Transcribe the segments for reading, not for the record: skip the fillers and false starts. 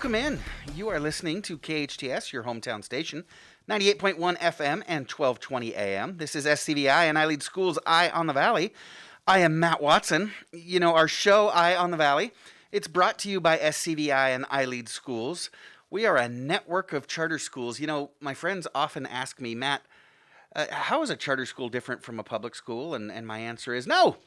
Welcome in. You are listening to KHTS, your hometown station, 98.1 FM and 1220 AM. This is SCVi, and I lead schools Eye on the Valley. I am Matt Watson. You know, our show, Eye on the Valley, it's brought to you by SCVi and I Lead Schools. We are a network of charter schools. You know, my friends often ask me, Matt, how is a charter school different from a public school? And my answer is no.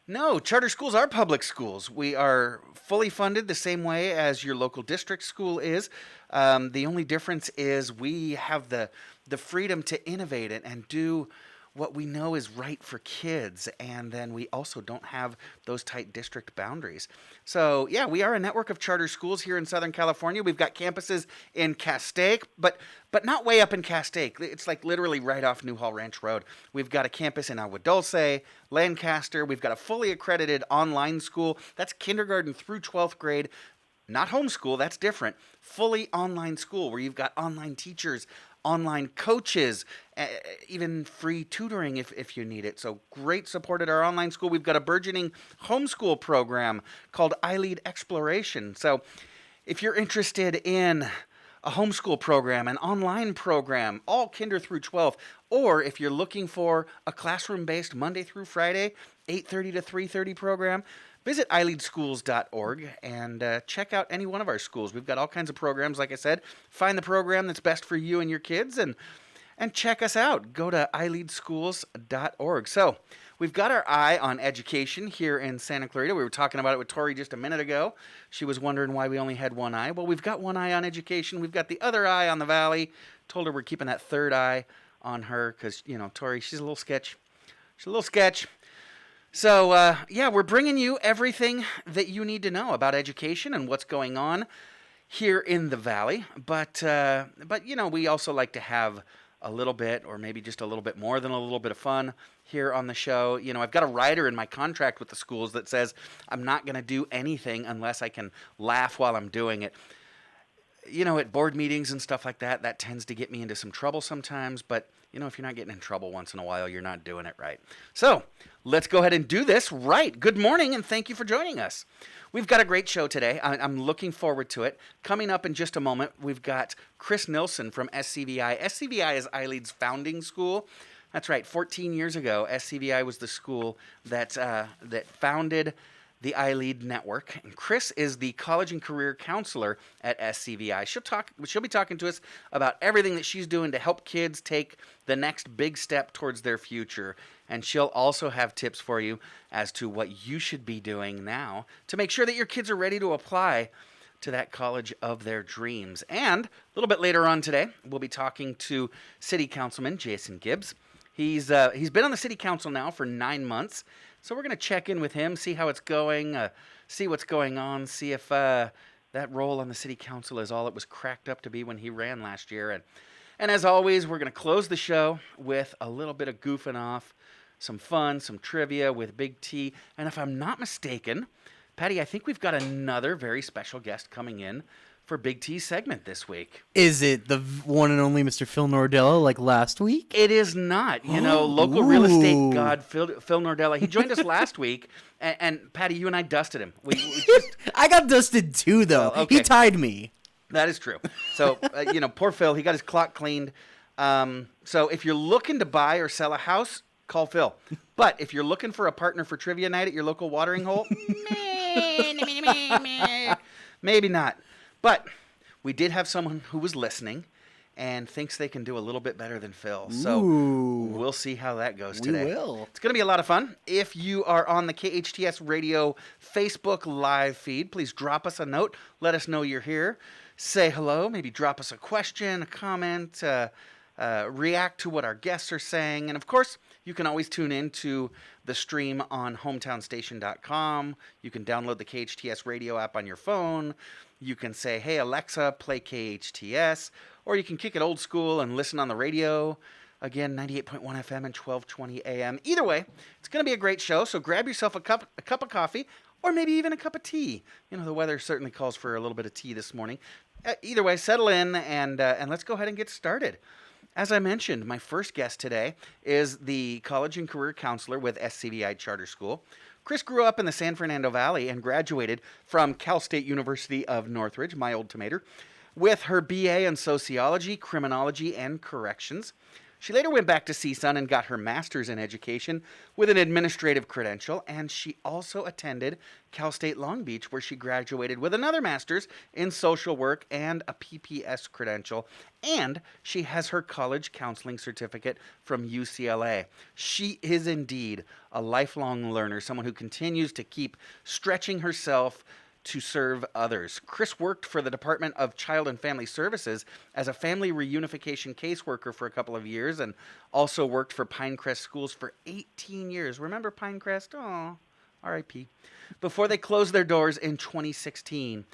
No, charter schools are public schools. We are fully funded the same way as your local district school is. The only difference is we have the freedom to innovate it and do what we know is right for kids. And then we also don't have those tight district boundaries. So, yeah, we are a network of charter schools here in Southern California. We've got campuses in Castaic, but not way up in Castaic. It's like literally right off New Hall Ranch Road. We've got a campus in Agua Dulce, Lancaster. We've got a fully accredited online school. That's kindergarten through 12th grade. Not homeschool, that's different. Fully online school where you've got online teachers, online coaches, even free tutoring if you need it. So great support at our online school. We've got a burgeoning homeschool program called iLead Exploration. So if you're interested in a homeschool program, an online program, all kinder through 12, or if you're looking for a classroom-based Monday through Friday, 8:30 to 3:30 program, visit ileadschools.org and check out any one of our schools. We've got all kinds of programs, like I said. Find the program that's best for you and your kids and check us out. Go to ileadschools.org. So we've got our eye on education here in Santa Clarita. We were talking about it with Tori just a minute ago. She was wondering why we only had one eye. Well, we've got one eye on education. We've got the other eye on the valley. Told her we're keeping that third eye on her because, you know, Tori, she's a little sketch. So, we're bringing you everything that you need to know about education and what's going on here in the Valley. But you know, we also like to have a little bit, or maybe just a little bit more than a little bit of fun here on the show. You know, I've got a rider in my contract with the schools that says I'm not going to do anything unless I can laugh while I'm doing it. You know, at board meetings and stuff like that, that tends to get me into some trouble sometimes. But, you know, if you're not getting in trouble once in a while, you're not doing it right. So let's go ahead and do this right. Good morning, and thank you for joining us. We've got a great show today. I'm looking forward to it. Coming up in just a moment, we've got Kris Nilsen from SCVi. SCVi is iLead's founding school. That's right. 14 years ago, SCVi was the school that founded the iLead network. And Kris is the college and career counselor at SCVi. She'll be talking to us about everything that she's doing to help kids take the next big step towards their future. And she'll also have tips for you as to what you should be doing now to make sure that your kids are ready to apply to that college of their dreams. And a little bit later on today, we'll be talking to City Councilman Jason Gibbs. He's been on the city council now for 9 months. So we're going to check in with him, see how it's going, see what's going on, see if that role on the city council is all it was cracked up to be when he ran last year. And as always, we're going to close the show with a little bit of goofing off, some fun, some trivia with Big T. And if I'm not mistaken, Patty, I think we've got another very special guest coming in for Big T's segment this week. Is it the one and only Mr. Phil Nordella like last week? It is not. You know, local real estate god Phil Nordella. He joined us last week, and Patty, you and I dusted him. I got dusted too, though. Oh, okay. He tied me. That is true. So, you know, poor Phil, he got his clock cleaned. So if you're looking to buy or sell a house, call Phil. But if you're looking for a partner for trivia night at your local watering hole, maybe not. But we did have someone who was listening and thinks they can do a little bit better than Phil. So we'll see how that goes today. We will. It's going to be a lot of fun. If you are on the KHTS Radio Facebook live feed, please drop us a note. Let us know you're here. Say hello. Maybe drop us a question, a comment, react to what our guests are saying. And, of course, you can always tune in to the stream on hometownstation.com. You can download the KHTS radio app on your phone. You can say, hey, Alexa, play KHTS. Or you can kick it old school and listen on the radio. Again, 98.1 FM and 1220 AM. Either way, it's going to be a great show. So grab yourself a cup of coffee or maybe even a cup of tea. You know, the weather certainly calls for a little bit of tea this morning. Either way, settle in and let's go ahead and get started. As I mentioned, my first guest today is the college and career counselor with SCVi Charter School, Kris grew up in the San Fernando Valley and graduated from Cal State University of Northridge, my old tomato, with her BA in sociology, criminology, and corrections. She later went back to CSUN and got her master's in education with an administrative credential, and she also attended Cal State Long Beach, where she graduated with another master's in social work and a PPS credential, and she has her college counseling certificate from UCLA. She is indeed a lifelong learner, someone who continues to keep stretching herself to serve others. Kris worked for the Department of Child and Family Services as a family reunification caseworker for a couple of years, and also worked for Pinecrest Schools for 18 years. Remember Pinecrest? Oh, R.I.P. Before they closed their doors in 2016.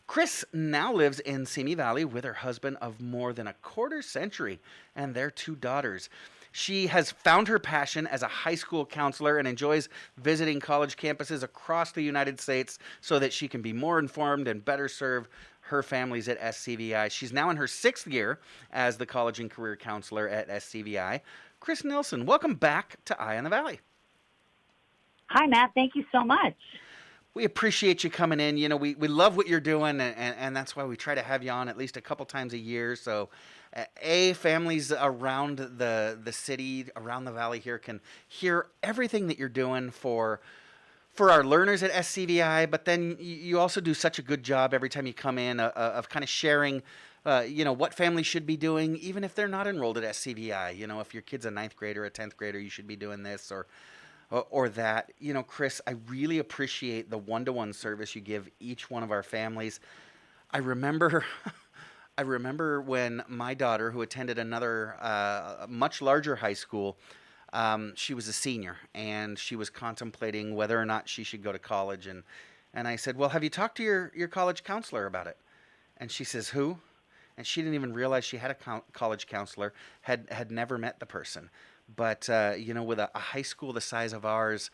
Kris now lives in Simi Valley with her husband of more than a quarter century and their two daughters. She has found her passion as a high school counselor and enjoys visiting college campuses across the United States so that she can be more informed and better serve her families at SCVi. She's now in her 6th year as the college and career counselor at SCVi. Kris Nilsen, welcome back to Eye on the Valley. Hi, Matt. Thank you so much. We appreciate you coming in. You know, we love what you're doing, and that's why we try to have you on at least a couple times a year. So, families around the city, around the valley here can hear everything that you're doing for our learners at SCVi, but then you also do such a good job every time you come in of kind of sharing, what families should be doing, even if they're not enrolled at SCVi. You know, if your kid's a 9th grader, a 10th grader, you should be doing this or that. You know, Kris, I really appreciate the one-to-one service you give each one of our families. I remember when my daughter, who attended another much larger high school, she was a senior, and she was contemplating whether or not she should go to college. And I said, well, have you talked to your college counselor about it? And she says, who? And she didn't even realize she had a college counselor, had never met the person. But, with a high school the size of ours,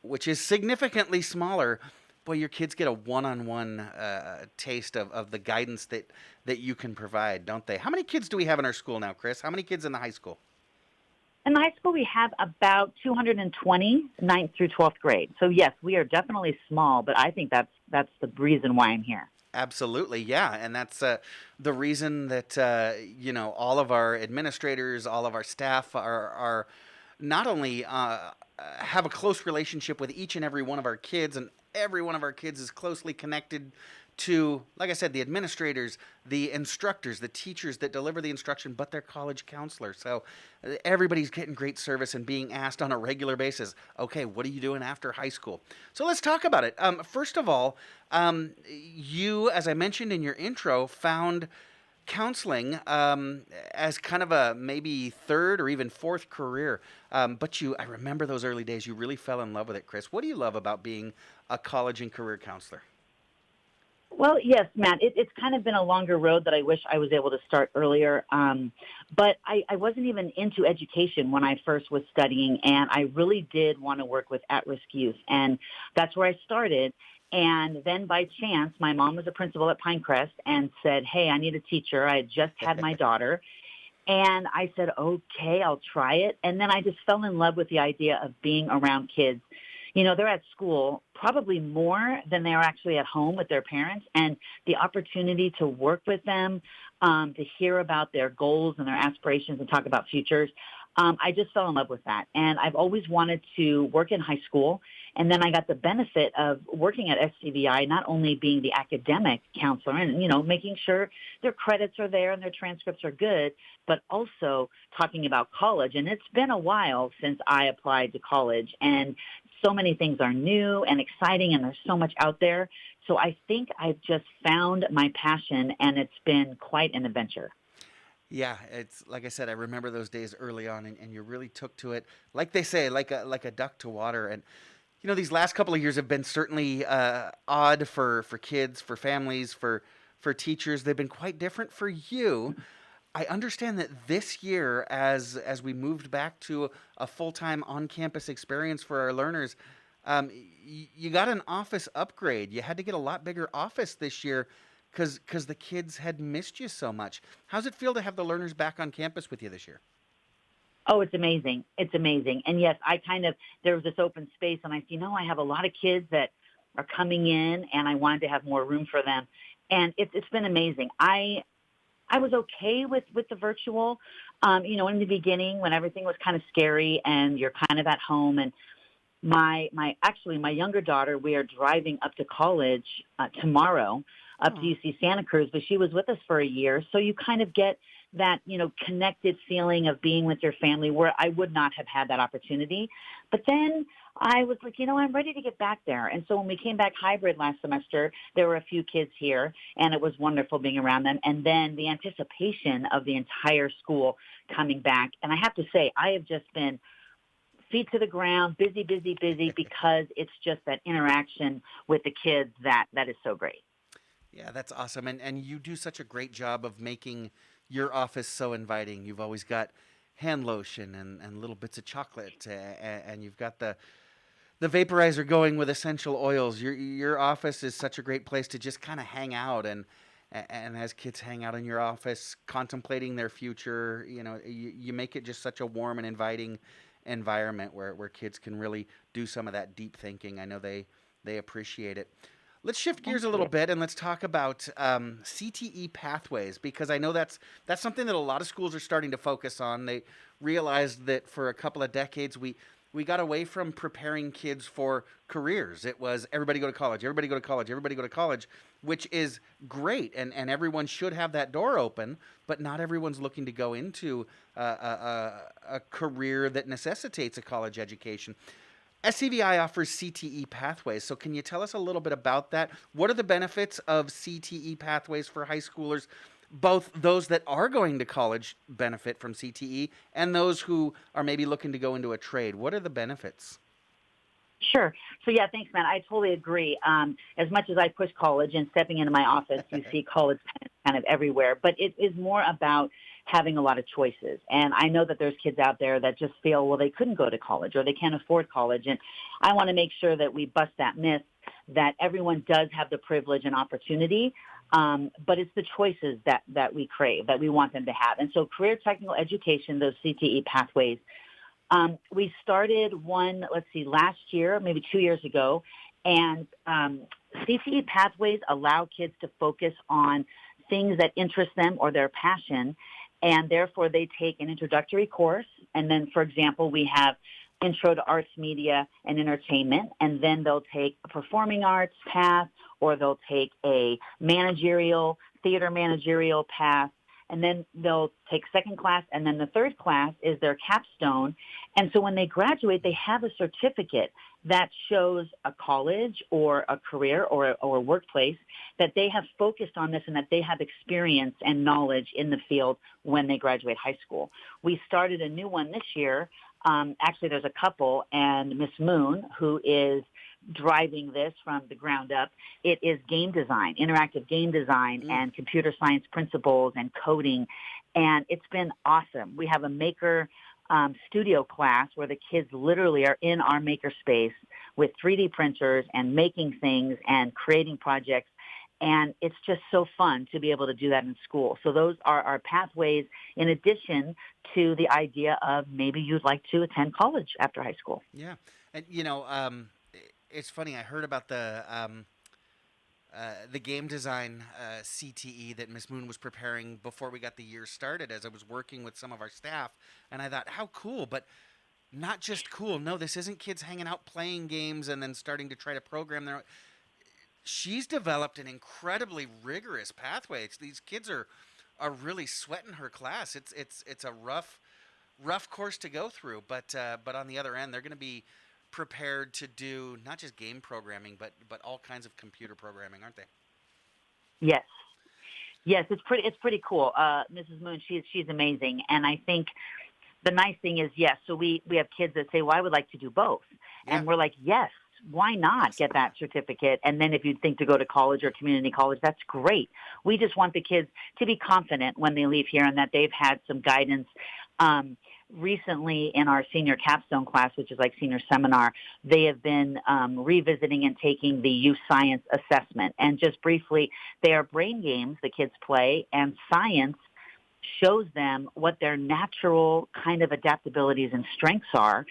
which is significantly smaller, boy, your kids get a one-on-one taste of the guidance that you can provide, don't they? How many kids do we have in our school now, Kris? How many kids in the high school? In the high school, we have about 220, 9th through 12th grade. So, yes, we are definitely small, but I think that's the reason why I'm here. Absolutely, yeah, and that's the reason that all of our administrators, all of our staff are not only have a close relationship with each and every one of our kids, and every one of our kids is closely connected to, like I said, the administrators, the instructors, the teachers that deliver the instruction, but their college counselor. So everybody's getting great service and being asked on a regular basis, okay, what are you doing after high school? So let's talk about it. First of all, you, as I mentioned in your intro, found counseling as kind of a maybe 3rd or even 4th career. But I remember those early days, you really fell in love with it, Kris. What do you love about being a college and career counselor? Well, yes, Matt, it's kind of been a longer road that I wish I was able to start earlier. But I wasn't even into education when I first was studying, and I really did want to work with at-risk youth. And that's where I started. And then by chance, my mom was a principal at Pinecrest and said, hey, I need a teacher. I had just had my daughter. And I said, okay, I'll try it. And then I just fell in love with the idea of being around kids. You know, they're at school probably more than they're actually at home with their parents, and the opportunity to work with them, to hear about their goals and their aspirations and talk about futures, I just fell in love with that. And I've always wanted to work in high school, and then I got the benefit of working at SCVi, not only being the academic counselor and, making sure their credits are there and their transcripts are good, but also talking about college. And it's been a while since I applied to college, and so many things are new and exciting, and there's so much out there. So I think I've just found my passion, and it's been quite an adventure. Yeah, it's like I said, I remember those days early on, and you really took to it, like they say, like a duck to water. And these last couple of years have been certainly odd for kids, for families, for teachers. They've been quite different for you. I understand that this year, as we moved back to a full-time on-campus experience for our learners, you got an office upgrade. You had to get a lot bigger office this year because the kids had missed you so much. How's it feel to have the learners back on campus with you this year? Oh, it's amazing. It's amazing. And yes, there was this open space and I see, I have a lot of kids that are coming in and I wanted to have more room for them. And it's been amazing. I was okay with the virtual, in the beginning when everything was kind of scary and you're kind of at home. And my younger daughter, we are driving up to college tomorrow up to UC Santa Cruz, but she was with us for a year. So you kind of get that, connected feeling of being with your family where I would not have had that opportunity. But then I was like, I'm ready to get back there. And so when we came back hybrid last semester, there were a few kids here and it was wonderful being around them. And then the anticipation of the entire school coming back. And I have to say, I have just been feet to the ground, busy, busy, busy, because it's just that interaction with the kids that is so great. Yeah, that's awesome. And you do such a great job of making your office so inviting. You've always got hand lotion and little bits of chocolate, and you've got the vaporizer going with essential oils. Your office is such a great place to just kind of hang out and as kids hang out in your office contemplating their future, you make it just such a warm and inviting environment where kids can really do some of that deep thinking. I know they appreciate it. Let's shift gears a little bit and let's talk about Cte Pathways, because I know that's something that a lot of schools are starting to focus on. They realized that for a couple of decades we got away from preparing kids for careers. It was everybody go to college, everybody go to college, everybody go to college, which is great, and everyone should have that door open, but not everyone's looking to go into a career that necessitates a college education. SCVi offers Cte Pathways, so can you tell us a little bit about that? What are the benefits of Cte Pathways for high schoolers? Both those that are going to college benefit from CTE and those who are maybe looking to go into a trade. What are the benefits? Sure. So yeah, thanks, man. I totally agree. As much as I push college and stepping into my office, you see college kind of everywhere, but it is more about having a lot of choices. And I know that there's kids out there that just feel, well, they couldn't go to college or they can't afford college. And I want to make sure that we bust that myth that everyone does have the privilege and opportunity. But it's the choices that we crave, that we want them to have. And so career technical education, those CTE pathways, we started one, last year, maybe 2 years ago, and CTE pathways allow kids to focus on things that interest them or their passion, and therefore they take an introductory course, and then, for example, we have Intro to Arts, Media, and Entertainment, and then they'll take a performing arts path, or they'll take a theater managerial path, and then they'll take second class, and then the third class is their capstone. And so when they graduate, they have a certificate that shows a college or a career or a workplace that they have focused on this and that they have experience and knowledge in the field when they graduate high school. We started a new one this year. Actually, there's a couple, and Miss Moon, who is driving this from the ground up. It is game design, interactive game design, and computer science principles and coding, and it's been awesome. We have a maker studio class where the kids literally are in our maker space with 3D printers and making things and creating projects, and it's just so fun to be able to do that in school. So those are our pathways in addition to the idea of maybe you'd like to attend college after high school. Yeah, and it's funny. I heard about the game design CTE that Miss Moon was preparing before we got the year started, as I was working with some of our staff, and I thought, how cool! But not just cool. No, this isn't kids hanging out playing games and then starting to try to program their own. She's developed an incredibly rigorous pathway. These kids are really sweating her class. It's a rough course to go through, but on the other end, they're going to be prepared to do not just game programming, but all kinds of computer programming, aren't they? Yes, it's pretty cool. Mrs. Moon, she's amazing, and I think the nice thing is, yes. So we have kids that say, "Well, I would like to do both," and we're like, "Yes, why not get that certificate? And then if you think to go to college or community college, that's great. We just want the kids to be confident when they leave here and that they've had some guidance." Recently in our senior capstone class, which is like senior seminar, they have been revisiting and taking the youth science assessment. And just briefly, they are brain games the kids play, and science shows them what their natural kind of adaptabilities and strengths are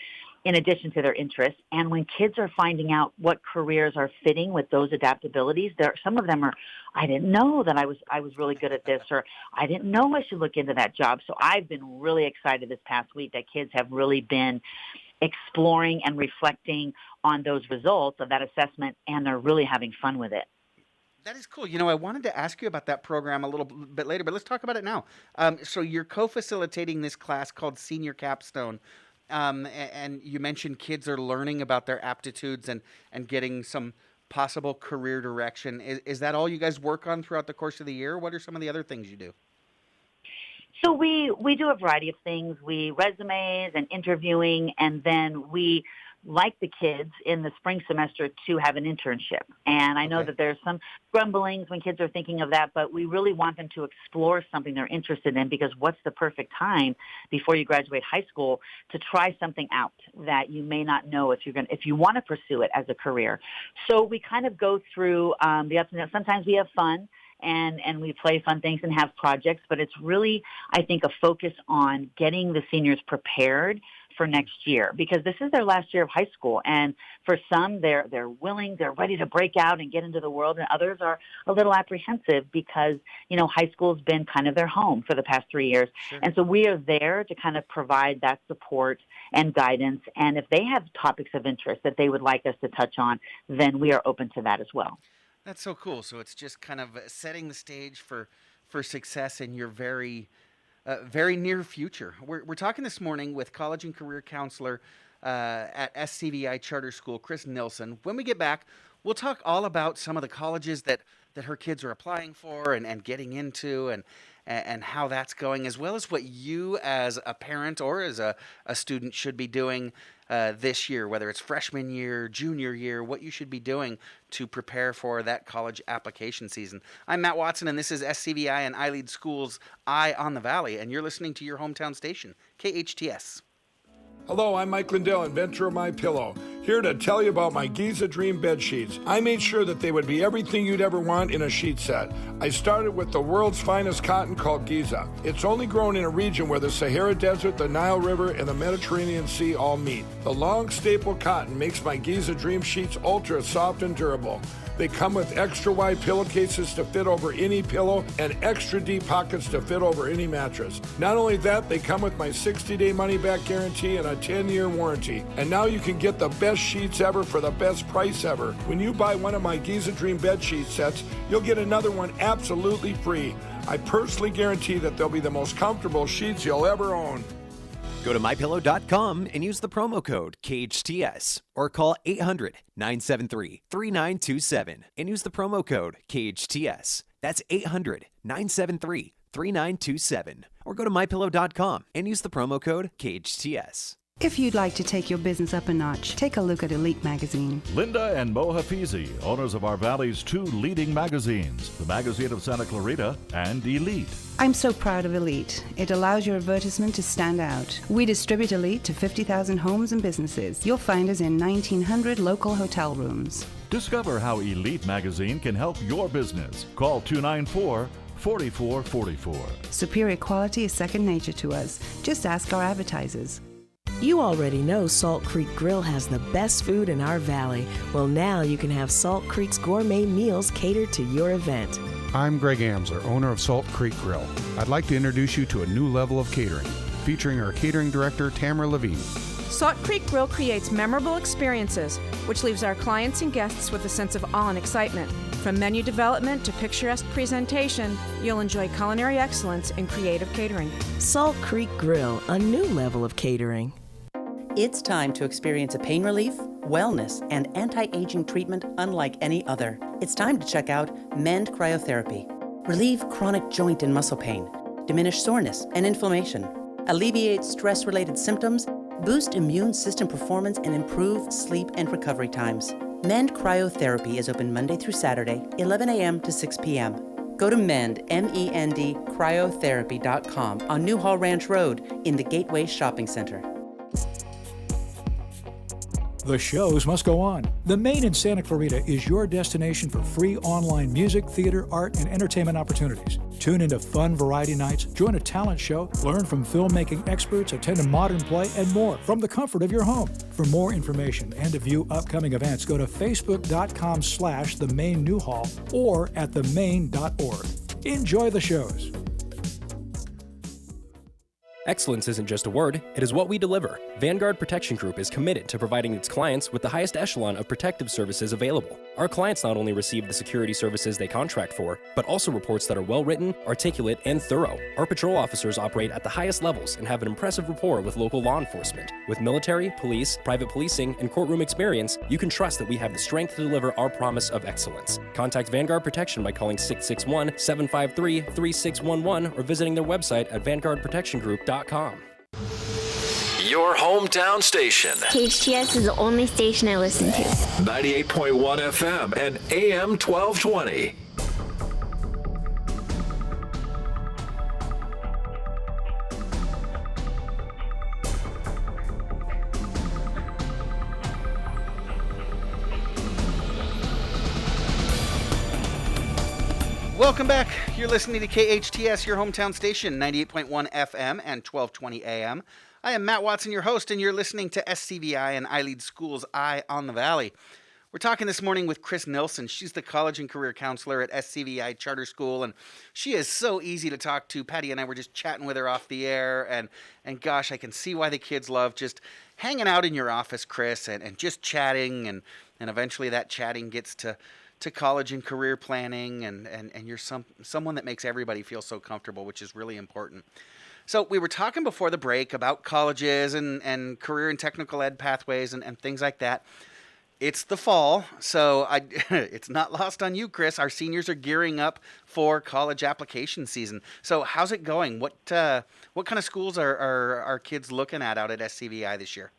in addition to their interests. And when kids are finding out what careers are fitting with those adaptabilities, some of them are, I didn't know that I was really good at this, or I didn't know I should look into that job. So I've been really excited this past week that kids have really been exploring and reflecting on those results of that assessment, and they're really having fun with it. That is cool. I wanted to ask you about that program a little bit later, but let's talk about it now. So you're co-facilitating this class called Senior Capstone. And you mentioned kids are learning about their aptitudes and getting some possible career direction. Is that all you guys work on throughout the course of the year? What are some of the other things you do? So we do a variety of things. We resumes and interviewing, and then we like the kids in the spring semester to have an internship. And I know that there's some grumblings when kids are thinking of that, but we really want them to explore something they're interested in, because what's the perfect time before you graduate high school to try something out that you may not know if you want to pursue it as a career. So we kind of go through the ups and downs. Sometimes we have fun and we play fun things and have projects, but it's really, I think, a focus on getting the seniors prepared for next year, because this is their last year of high school. And for some, they're willing, they're ready to break out and get into the world, and others are a little apprehensive because, high school's been kind of their home for the past 3 years. Sure. And so we are there to kind of provide that support and guidance. And if they have topics of interest that they would like us to touch on, then we are open to that as well. That's so cool. So it's just kind of setting the stage for success in your very near future. We're talking this morning with college and career counselor at SCVi Charter School, Kris Nilsen. When we get back, we'll talk all about some of the colleges that her kids are applying for and getting into, and how that's going, as well as what you as a parent or as a student should be doing this year, whether it's freshman year, junior year, what you should be doing to prepare for that college application season. I'm Matt Watson, and this is SCVi, and I lead schools Eye on the Valley, and you're listening to your hometown station, KHTS. Hello, I'm Mike Lindell, inventor of MyPillow, here to tell you about my Giza Dream bed sheets. I made sure that they would be everything you'd ever want in a sheet set. I started with the world's finest cotton called Giza. It's only grown in a region where the Sahara Desert, the Nile River, and the Mediterranean Sea all meet. The long staple cotton makes my Giza Dream sheets ultra soft and durable. They come with extra wide pillowcases to fit over any pillow and extra deep pockets to fit over any mattress. Not only that, they come with my 60-day money-back guarantee and a 10-year warranty. And now you can get the best sheets ever for the best price ever. When you buy one of my Giza Dream bed sheet sets, you'll get another one absolutely free. I personally guarantee that they'll be the most comfortable sheets you'll ever own. Go to mypillow.com and use the promo code KHTS or call 800-973-3927 and use the promo code KHTS. That's 800-973-3927 or go to mypillow.com and use the promo code KHTS. If you'd like to take your business up a notch, take a look at Elite Magazine. Linda and Mo Hafizi, owners of our Valley's two leading magazines, the Magazine of Santa Clarita and Elite. I'm so proud of Elite. It allows your advertisement to stand out. We distribute Elite to 50,000 homes and businesses. You'll find us in 1,900 local hotel rooms. Discover how Elite Magazine can help your business. Call 294-4444. Superior quality is second nature to us. Just ask our advertisers. You already know Salt Creek Grill has the best food in our valley. Well, now you can have Salt Creek's gourmet meals catered to your event. I'm Greg Amsler, owner of Salt Creek Grill. I'd like to introduce you to a new level of catering, featuring our catering director, Tamara Levine. Salt Creek Grill creates memorable experiences, which leaves our clients and guests with a sense of awe and excitement. From menu development to picturesque presentation, you'll enjoy culinary excellence and creative catering. Salt Creek Grill, a new level of catering. It's time to experience a pain relief, wellness, and anti-aging treatment unlike any other. It's time to check out Mend Cryotherapy. Relieve chronic joint and muscle pain, diminish soreness and inflammation, alleviate stress-related symptoms, boost immune system performance, and improve sleep and recovery times. Mend Cryotherapy is open Monday through Saturday, 11 a.m. to 6 p.m. Go to Mend, M-E-N-D, cryotherapy.com on Newhall Ranch Road in the Gateway Shopping Center. The shows must go on. The Main in Santa Clarita is your destination for free online music, theater, art, and entertainment opportunities. Tune into fun variety nights, join a talent show, learn from filmmaking experts, attend a modern play, and more from the comfort of your home. For more information and to view upcoming events, go to facebook.com/themain-newhall or at themain.org. Enjoy the shows. Excellence isn't just a word, it is what we deliver. Vanguard Protection Group is committed to providing its clients with the highest echelon of protective services available. Our clients not only receive the security services they contract for, but also reports that are well-written, articulate, and thorough. Our patrol officers operate at the highest levels and have an impressive rapport with local law enforcement. With military, police, private policing, and courtroom experience, you can trust that we have the strength to deliver our promise of excellence. Contact Vanguard Protection by calling 661-753-3611 or visiting their website at vanguardprotectiongroup.com. Your hometown station. KHTS is the only station I listen to. 98.1 FM and AM 1220. Welcome back. You're listening to KHTS, your hometown station, 98.1 FM and 1220 AM. I am Matt Watson, your host, and you're listening to SCVi and I Lead Schools Eye on the Valley. We're talking this morning with Kris Nilsen. She's the college and career counselor at SCVi Charter School, and she is so easy to talk to. Patty and I were just chatting with her off the air, and gosh, I can see why the kids love just hanging out in your office, Kris, and just chatting, and eventually that chatting gets to college and career planning, and you're someone that makes everybody feel so comfortable, which is really important. So we were talking before the break about colleges and career and technical ed pathways and things like that. It's the fall, so it's not lost on you, Kris. Our seniors are gearing up for college application season. So how's it going? What kind of schools are our kids looking at out at SCVi this year?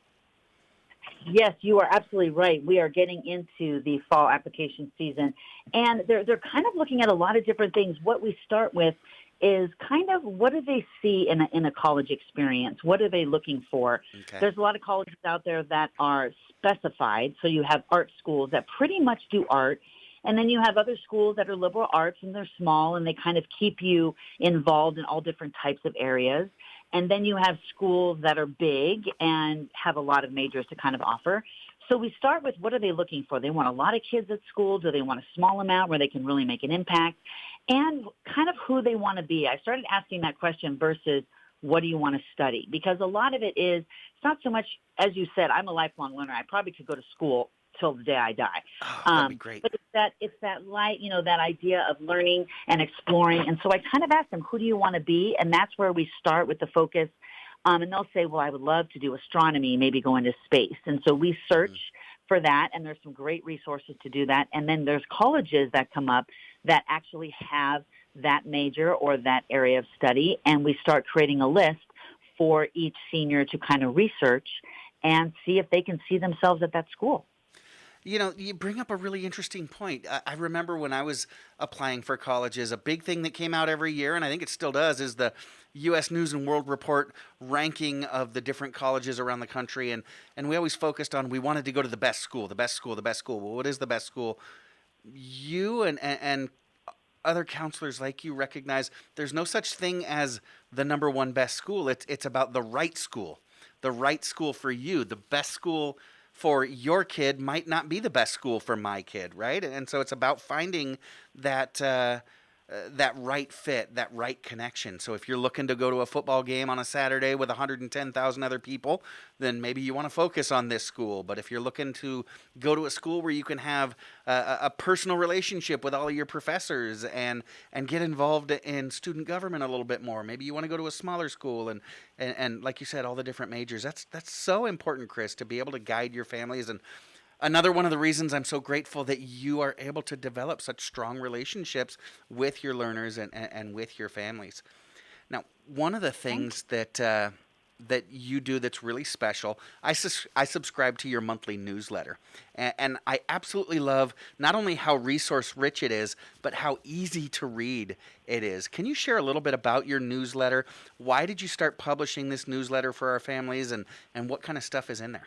Yes, you are absolutely right. We are getting into the fall application season, and they're kind of looking at a lot of different things. What we start with is kind of what do they see in a college experience? What are they looking for? Okay. There's a lot of colleges out there that are specified. So you have art schools that pretty much do art, and then you have other schools that are liberal arts, and they're small, and they kind of keep you involved in all different types of areas. And then you have schools that are big and have a lot of majors to kind of offer. So we start with what are they looking for? They want a lot of kids at school. Do they want a small amount where they can really make an impact? And kind of who they want to be. I started asking that question versus what do you want to study? Because a lot of it is, it's not so much, as you said, I'm a lifelong learner. I probably could go to school till the day I die. Oh, that'd be great. But it's that light, that idea of learning and exploring. And so I kind of asked them, who do you want to be? And that's where we start with the focus. And they'll say, well, I would love to do astronomy, maybe go into space. And so we search for that, and there's some great resources to do that. And then there's colleges that come up that actually have that major or that area of study, and we start creating a list for each senior to kind of research and see if they can see themselves at that school. You bring up a really interesting point. I remember when I was applying for colleges, a big thing that came out every year, and I think it still does, is the U.S. News and World Report ranking of the different colleges around the country. And we always focused on, we wanted to go to the best school, the best school, the best school. Well, what is the best school? You and other counselors like you recognize there's no such thing as the number one best school. It's about the right school for you. The best school for your kid might not be the best school for my kid, right? And so it's about finding that right fit, that right connection. So if you're looking to go to a football game on a Saturday with 110,000 other people, then maybe you want to focus on this school. But if you're looking to go to a school where you can have a personal relationship with all of your professors and get involved in student government a little bit more, maybe you want to go to a smaller school and like you said, all the different majors. That's so important, Kris, to be able to guide your families. And another one of the reasons I'm so grateful that you are able to develop such strong relationships with your learners and with your families. Now, one of the things that you do that's really special, I subscribe to your monthly newsletter. And I absolutely love not only how resource-rich it is, but how easy to read it is. Can you share a little bit about your newsletter? Why did you start publishing this newsletter for our families, and what kind of stuff is in there?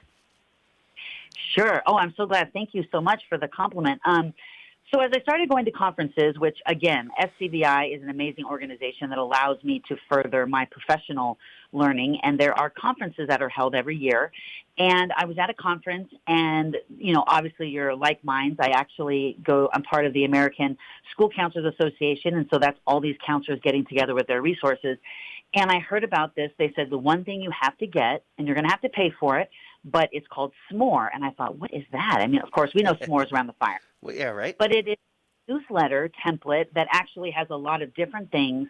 Sure. Oh, I'm so glad. Thank you so much for the compliment. So as I started going to conferences, which again, SCVi is an amazing organization that allows me to further my professional learning, and there are conferences that are held every year. And I was at a conference, and, obviously you're like minds. I'm part of the American School Counselors Association, and so that's all these counselors getting together with their resources. And I heard about this. They said the one thing you have to get, and you're going to have to pay for it, but it's called s'more. And I thought, what is that? I mean, of course, we know s'mores around the fire. Well, yeah, right. But it is a newsletter template that actually has a lot of different things,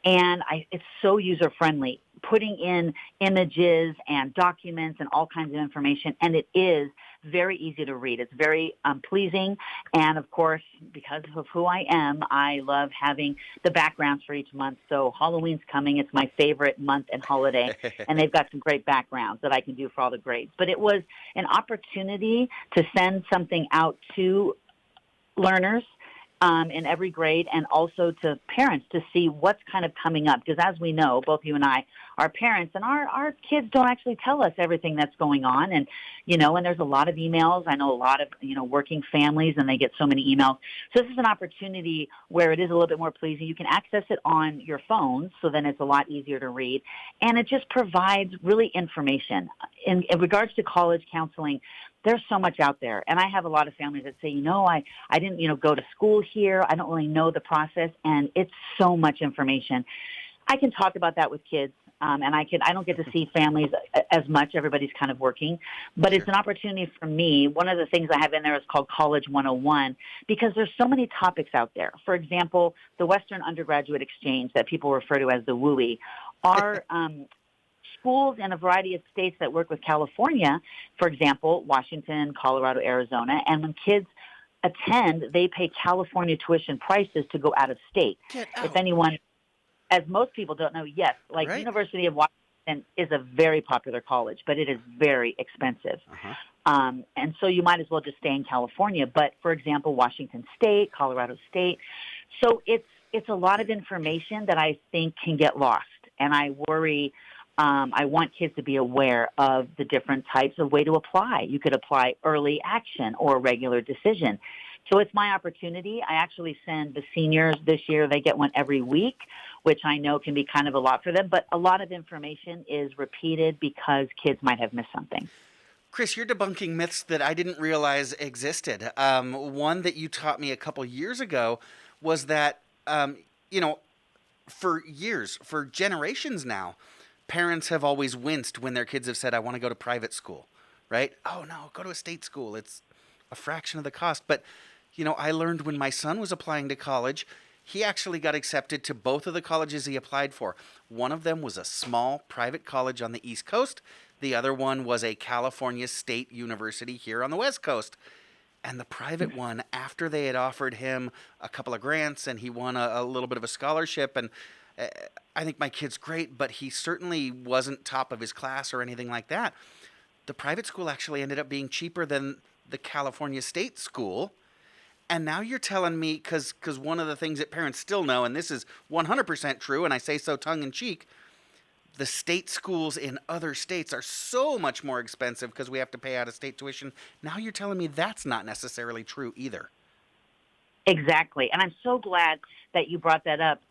and it's so user-friendly, putting in images and documents and all kinds of information, and it is very easy to read. It's very pleasing, and of course, because of who I am, I love having the backgrounds for each month. So Halloween's coming. It's my favorite month and holiday, and they've got some great backgrounds that I can do for all the grades. But it was an opportunity to send something out to learners in every grade, and also to parents to see what's kind of coming up. Because as we know, both you and I are parents, and our kids don't actually tell us everything that's going on. And, and there's a lot of emails. I know a lot of, working families, and they get so many emails. So this is an opportunity where it is a little bit more pleasing. You can access it on your phones, so then it's a lot easier to read. And it just provides really information. In regards to college counseling, there's so much out there. And I have a lot of families that say, I didn't, go to school here. I don't really know the process. And it's so much information. I can talk about that with kids. And I don't get to see families as much. Everybody's kind of working. But It's an opportunity for me. One of the things I have in there is called College 101, because there's so many topics out there. For example, the Western Undergraduate Exchange that people refer to as the WUI are schools in a variety of states that work with California, for example, Washington, Colorado, Arizona. And when kids attend, they pay California tuition prices to go out of state. If anyone, as most people don't know, yes, right. University of Washington is a very popular college, but it is very expensive. And so you might as well just stay in California. But, for example, Washington State, Colorado State. So it's a lot of information that I think can get lost. And I worry, I want kids to be aware of the different types of way to apply. You could apply early action or regular decision. So it's my opportunity. I actually send the seniors this year, they get one every week, which I know can be kind of a lot for them. But a lot of information is repeated because kids might have missed something. Kris, you're debunking myths that I didn't realize existed. One that you taught me a couple years ago was that, for years, for generations now, parents have always winced when their kids have said, I want to go to private school, right? Oh, no, go to a state school. It's a fraction of the cost. But, I learned when my son was applying to college, he actually got accepted to both of the colleges he applied for. One of them was a small private college on the East Coast. The other one was a California State University here on the West Coast. And the private one, after they had offered him a couple of grants and he won a little bit of a scholarship, and I think my kid's great, but he certainly wasn't top of his class or anything like that. The private school actually ended up being cheaper than the California State school. And now you're telling me, because one of the things that parents still know, and this is 100% true, and I say so tongue-in-cheek, the state schools in other states are so much more expensive because we have to pay out-of-state tuition. Now you're telling me that's not necessarily true either. Exactly. And I'm so glad that you brought that up.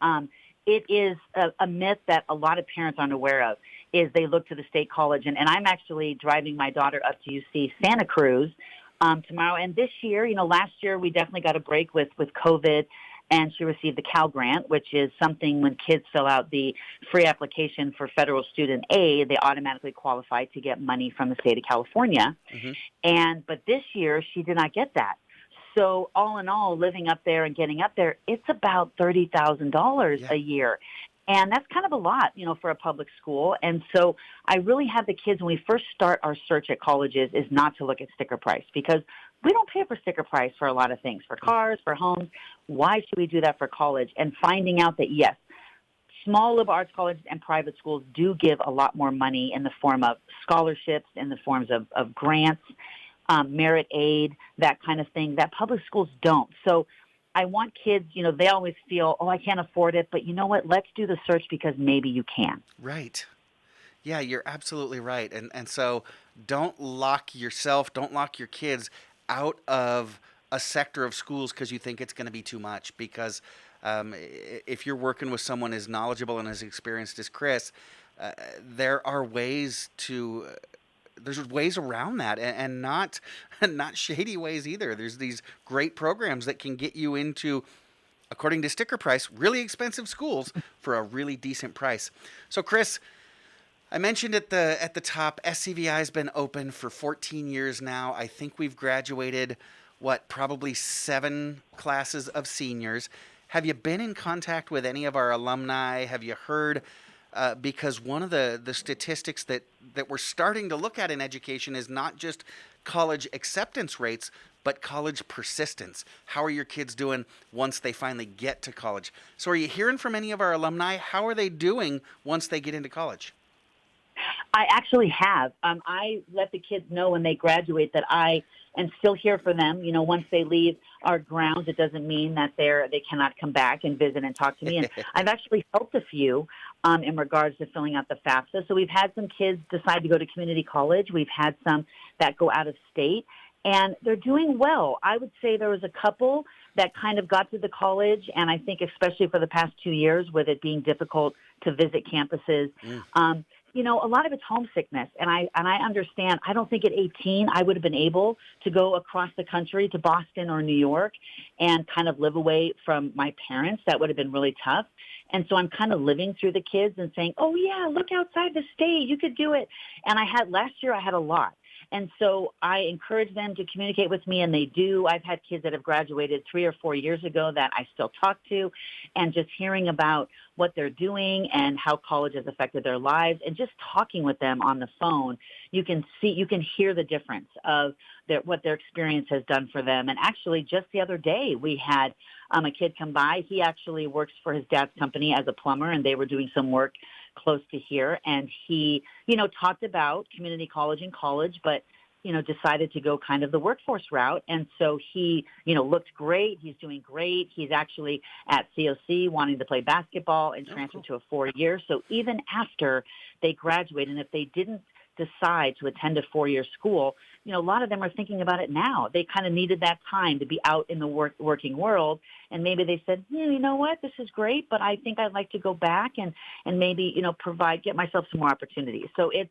It is a myth that a lot of parents aren't aware of, is they look to the state college. And I'm actually driving my daughter up to UC Santa Cruz tomorrow. And this year, last year we definitely got a break with COVID, and she received the Cal Grant, which is something when kids fill out the free application for federal student aid, they automatically qualify to get money from the state of California. But this year she did not get that. So all in all, living up there and getting up there, it's about $30,000 a year. And that's kind of a lot, for a public school. And so I really have the kids, when we first start our search at colleges, is not to look at sticker price, because we don't pay for sticker price for a lot of things, for cars, for homes. Why should we do that for college? And finding out that, yes, small liberal arts colleges and private schools do give a lot more money in the form of scholarships, in the forms of grants, merit aid, that kind of thing, that public schools don't. So I want kids, they always feel, I can't afford it, but you know what? Let's do the search because maybe you can. Right. Yeah, you're absolutely right. And so don't lock yourself, don't lock your kids out of a sector of schools because you think it's going to be too much. Because if you're working with someone as knowledgeable and as experienced as Kris, there are ways to there's ways around that, and not not shady ways either. There's these great programs that can get you into, according to sticker price, really expensive schools for a really decent price. So Kris, I mentioned at the top, SCVi has been open for 14 years now. I think we've graduated, probably 7 classes of seniors. Have you been in contact with any of our alumni? Have you heard? Because one of the statistics that we're starting to look at in education is not just college acceptance rates, but college persistence. How are your kids doing once they finally get to college? So are you hearing from any of our alumni? How are they doing once they get into college? I actually have. I let the kids know when they graduate that I am still here for them. You know, once they leave our grounds, it doesn't mean that they cannot come back and visit and talk to me. And I've actually helped a few in regards to filling out the FAFSA. So we've had some kids decide to go to community college. We've had some that go out of state, and they're doing well. I would say there was a couple that kind of got to the college, and I think especially for the past 2 years with it being difficult to visit campuses, you know, a lot of it's homesickness, and I understand. I don't think at 18 I would have been able to go across the country to Boston or New York and kind of live away from my parents. That would have been really tough. And so I'm kind of living through the kids and saying, oh, yeah, look outside the state. You could do it. And last year I had a lot. And so I encourage them to communicate with me, and they do. I've had kids that have graduated 3 or 4 years ago that I still talk to, and just hearing about what they're doing and how college has affected their lives, and just talking with them on the phone, you can hear the difference of what their experience has done for them. And actually, just the other day, we had a kid come by. He actually works for his dad's company as a plumber, and they were doing some work close to here. And he, talked about community college and college, but, decided to go kind of the workforce route. And so he, looked great. He's doing great. He's actually at COC wanting to play basketball and transfer to a 4-year. So even after they graduate, and if they didn't decide to attend a 4-year school, a lot of them are thinking about it now. They kind of needed that time to be out in the working world, and maybe they said, you know what, this is great, but I think I'd like to go back and maybe, get myself some more opportunities. So it's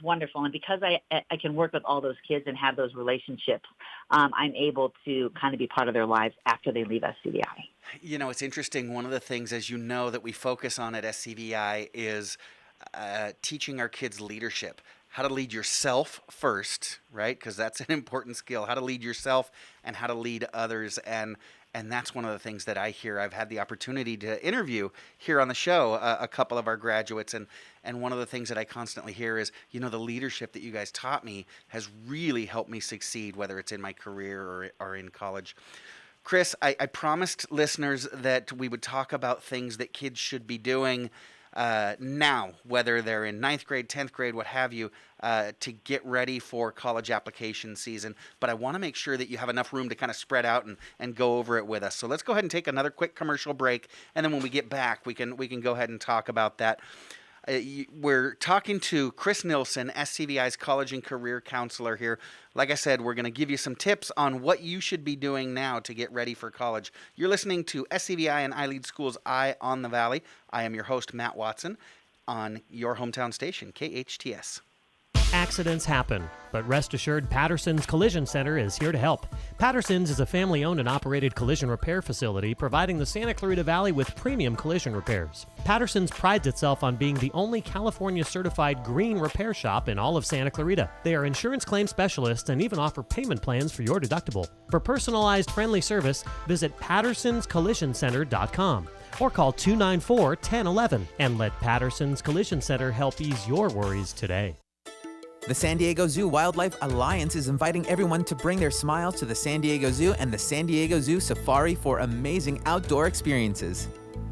wonderful, and because I can work with all those kids and have those relationships, I'm able to kind of be part of their lives after they leave SCVi. It's interesting. One of the things, as you know, that we focus on at SCVi is teaching our kids leadership. How to lead yourself first, right? Because that's an important skill. How to lead yourself and how to lead others. And that's one of the things that I hear. I've had the opportunity to interview here on the show a couple of our graduates. And one of the things that I constantly hear is, the leadership that you guys taught me has really helped me succeed, whether it's in my career or in college. Kris, I promised listeners that we would talk about things that kids should be doing now, whether they're in 9th grade, 10th grade, what have you, to get ready for college application season. But I want to make sure that you have enough room to kind of spread out and go over it with us. So let's go ahead and take another quick commercial break, and then when we get back, we can go ahead and talk about that. We're talking to Kris Nilsen, SCVi's college and career counselor here. Like I said, we're going to give you some tips on what you should be doing now to get ready for college. You're listening to SCVi and I Lead Schools Eye on the Valley. I am your host, Matt Watson, on your hometown station, KHTS. Accidents happen, but rest assured Patterson's Collision Center is here to help. Patterson's is a family-owned and operated collision repair facility providing the Santa Clarita Valley with premium collision repairs. Patterson's prides itself on being the only California-certified green repair shop in all of Santa Clarita. They are insurance claim specialists and even offer payment plans for your deductible. For personalized, friendly service, visit pattersonscollisioncenter.com or call 294-1011 and let Patterson's Collision Center help ease your worries today. The San Diego Zoo Wildlife Alliance is inviting everyone to bring their smiles to the San Diego Zoo and the San Diego Zoo Safari for amazing outdoor experiences.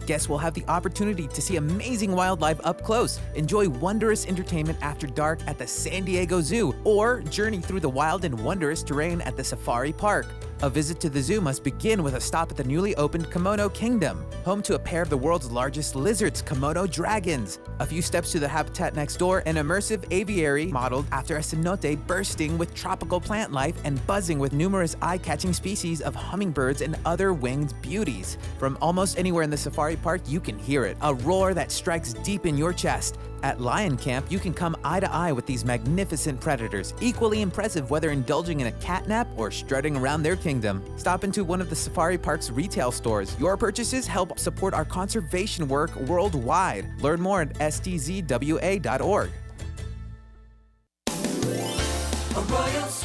Guests will have the opportunity to see amazing wildlife up close, enjoy wondrous entertainment after dark at the San Diego Zoo, or journey through the wild and wondrous terrain at the Safari Park. A visit to the zoo must begin with a stop at the newly opened Komodo Kingdom, home to a pair of the world's largest lizards, Komodo dragons. A few steps to the habitat next door, an immersive aviary modeled after a cenote bursting with tropical plant life and buzzing with numerous eye-catching species of hummingbirds and other winged beauties. From almost anywhere in the safari park, you can hear it, a roar that strikes deep in your chest. At Lion Camp, you can come eye to eye with these magnificent predators, equally impressive whether indulging in a catnap or strutting around their kingdom. Stop into one of the safari park's retail stores. Your purchases help support our conservation work worldwide. Learn more at stzwa.org.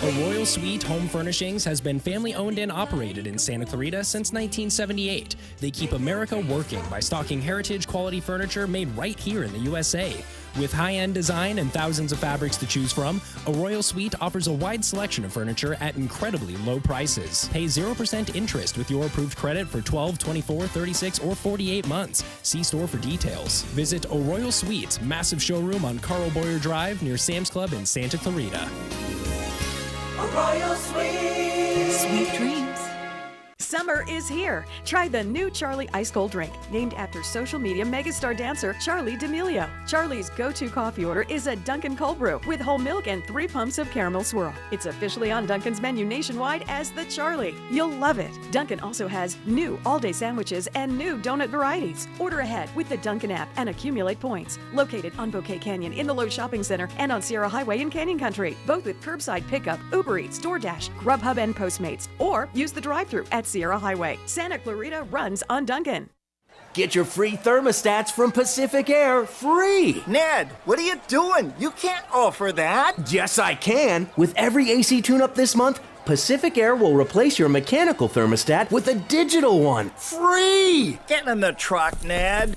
A Royal Suite Home Furnishings has been family-owned and operated in Santa Clarita since 1978. They keep America working by stocking heritage-quality furniture made right here in the USA. With high-end design and thousands of fabrics to choose from, a Royal Suite offers a wide selection of furniture at incredibly low prices. Pay 0% interest with your approved credit for 12, 24, 36, or 48 months. See store for details. Visit A Royal Suite's massive showroom on Carl Boyer Drive near Sam's Club in Santa Clarita. A Royal Suite. Sweet dreams. Summer is here. Try the new Charlie Ice Cold Drink, named after social media megastar dancer Charlie D'Amelio. Charlie's go-to coffee order is a Dunkin' Cold Brew with whole milk and 3 pumps of caramel swirl. It's officially on Dunkin's menu nationwide as the Charlie. You'll love it. Dunkin' also has new all-day sandwiches and new donut varieties. Order ahead with the Dunkin' app and accumulate points. Located on Bouquet Canyon in the Lowe's Shopping Center and on Sierra Highway in Canyon Country, both with curbside pickup, Uber Eats, DoorDash, Grubhub, and Postmates. Or use the drive-thru at Sierra Highway. Santa Clarita runs on Dunkin'. Get your free thermostats from Pacific Air free! Ned, what are you doing? You can't offer that! Yes, I can! With every AC tune-up this month, Pacific Air will replace your mechanical thermostat with a digital one. Free! Get in the truck, Ned!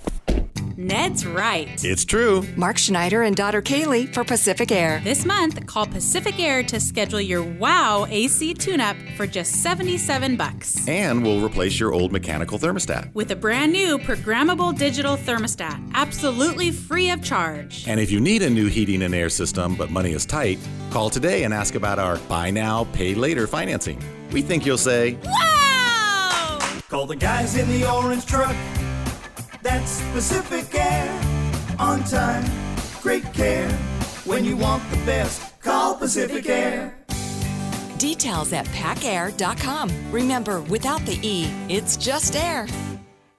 Ned's right. It's true. Mark Schneider and daughter Kaylee for Pacific Air. This month, call Pacific Air to schedule your WOW AC tune-up for just $77. And we'll replace your old mechanical thermostat. With a brand new programmable digital thermostat, absolutely free of charge. And if you need a new heating and air system, but money is tight, call today and ask about our buy now, pay later financing. We think you'll say, wow! Call the guys in the orange truck. That's Pacific Air. On time, great care. When you want the best, call Pacific Air. Details at packair.com. Remember, without the E, it's just air.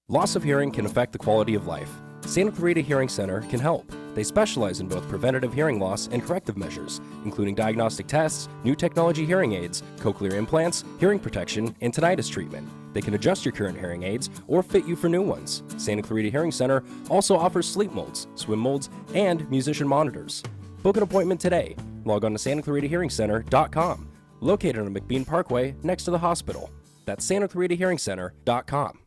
Loss of hearing can affect the quality of life. Santa Clarita Hearing Center can help. They specialize in both preventative hearing loss and corrective measures, including diagnostic tests, new technology hearing aids, cochlear implants, hearing protection, and tinnitus treatment. They can adjust your current hearing aids or fit you for new ones. Santa Clarita Hearing Center also offers sleep molds, swim molds, and musician monitors. Book an appointment today. Log on to SantaClaritaHearingCenter.com. Located on McBean Parkway next to the hospital. That's SantaClaritaHearingCenter.com.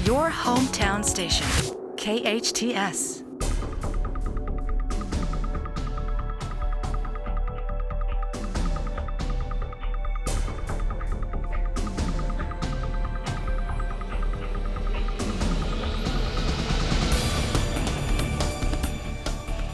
Your hometown station, KHTS.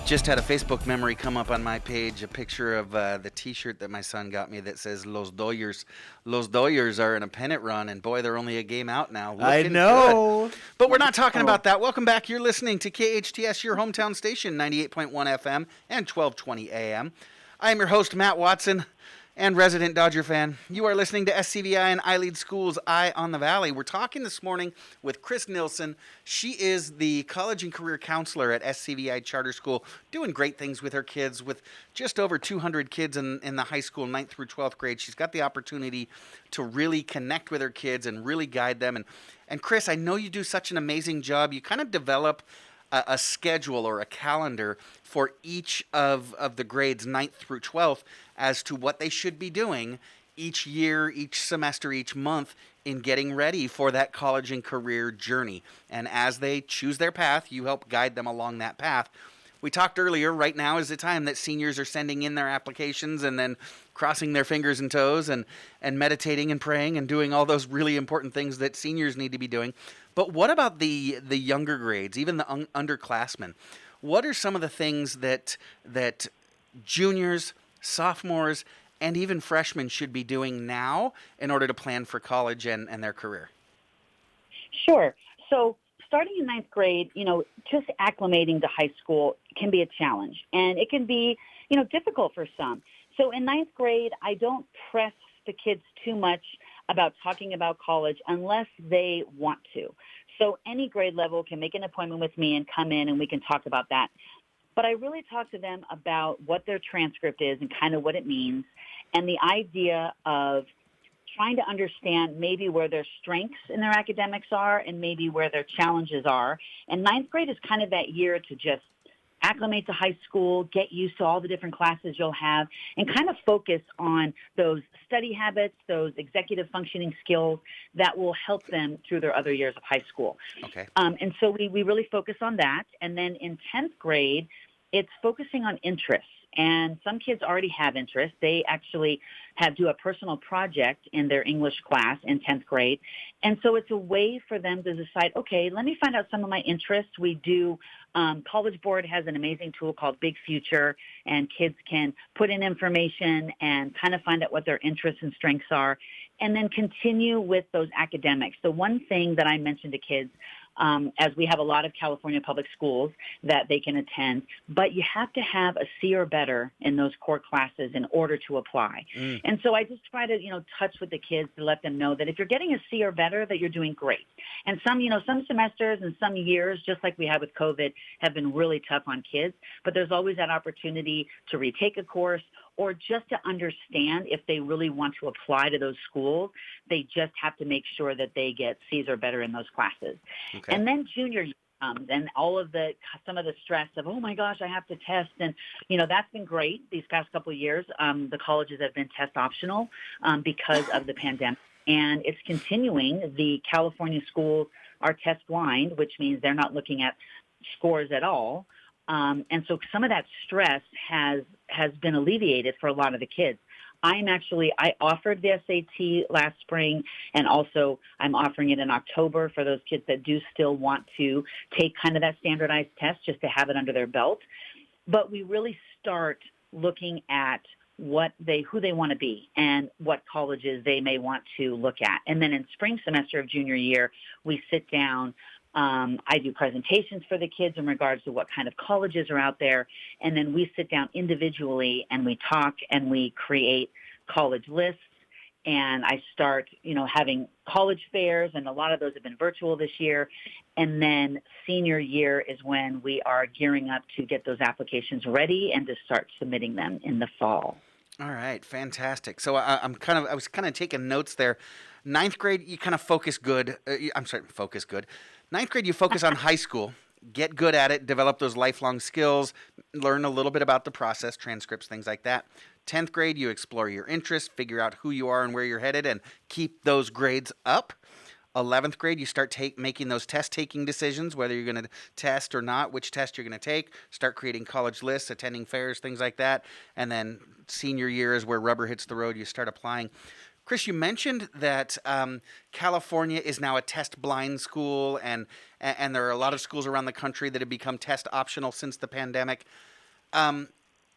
Just had a Facebook memory come up on my page, a picture of the T-shirt that my son got me that says Los Doyers. Los Doyers are in a pennant run, and boy, they're only a game out now. I know. Good. But we're not talking about that. Welcome back. You're listening to KHTS, your hometown station, 98.1 FM and 1220 AM. I am your host, Matt Watson, and resident Dodger fan. You are listening to SCVi and I Lead Schools Eye on the Valley. We're talking this morning with Kris Nilsen. She is the college and career counselor at SCVi Charter School, doing great things with her kids, with just over 200 kids in the high school, 9th through 12th grade. She's got the opportunity to really connect with her kids and really guide them. And Kris, I know you do such an amazing job. You kind of develop a schedule or a calendar for each of the grades 9th through 12th as to what they should be doing each year, each semester, each month in getting ready for that college and career journey. And as they choose their path, you help guide them along that path. We talked earlier, right now is the time that seniors are sending in their applications and then crossing their fingers and toes and meditating and praying and doing all those really important things that seniors need to be doing. But what about the younger grades, even the underclassmen? What are some of the things that juniors, sophomores, and even freshmen should be doing now in order to plan for college and their career? Sure. So starting in ninth grade, just acclimating to high school can be a challenge, and it can be, difficult for some. So in ninth grade, I don't press the kids too much about talking about college unless they want to. So any grade level can make an appointment with me and come in and we can talk about that. But I really talk to them about what their transcript is and kind of what it means, and the idea of trying to understand maybe where their strengths in their academics are and maybe where their challenges are. And ninth grade is kind of that year to just acclimate to high school, get used to all the different classes you'll have, and kind of focus on those study habits, those executive functioning skills that will help them through their other years of high school. Okay. And so we really focus on that. And then in 10th grade, it's focusing on interests. And some kids already have interests. They actually do a personal project in their English class in 10th grade. And so it's a way for them to decide, okay, let me find out some of my interests. We do, College Board has an amazing tool called Big Future, and kids can put in information and kind of find out what their interests and strengths are, and then continue with those academics. The one thing that I mentioned to kids, as we have a lot of California public schools that they can attend, but you have to have a C or better in those core classes in order to apply. And so I just try to, touch with the kids to let them know that if you're getting a C or better, that you're doing great. And some semesters and some years, just like we had with COVID, have been really tough on kids, but there's always that opportunity to retake a course or just to understand if they really want to apply to those schools. They just have to make sure that they get C's or better in those classes. Okay. And then junior year comes, and some of the stress of, oh my gosh, I have to test. And, that's been great these past couple of years. The colleges have been test optional because of the pandemic. And it's continuing. The California schools are test blind, which means they're not looking at scores at all. And so some of that stress has been alleviated for a lot of the kids. I offered the SAT last spring, and also I'm offering it in October for those kids that do still want to take kind of that standardized test just to have it under their belt. But we really start looking at who they want to be and what colleges they may want to look at. And then in spring semester of junior year, we sit down. I do presentations for the kids in regards to what kind of colleges are out there. And then we sit down individually and we talk and we create college lists. And I start, having college fairs, and a lot of those have been virtual this year. And then senior year is when we are gearing up to get those applications ready and to start submitting them in the fall. All right, fantastic. So I was kind of taking notes there. Ninth grade, you kind of focus good. Focus good. Ninth grade, you focus on high school, get good at it, develop those lifelong skills, learn a little bit about the process, transcripts, things like that. 10th grade, you explore your interests, figure out who you are and where you're headed, and keep those grades up. 11th grade, you start making those test-taking decisions, whether you're going to test or not, which test you're going to take, start creating college lists, attending fairs, things like that. And then senior year is where rubber hits the road. You start applying. Kris, you mentioned that California is now a test-blind school, and there are a lot of schools around the country that have become test-optional since the pandemic.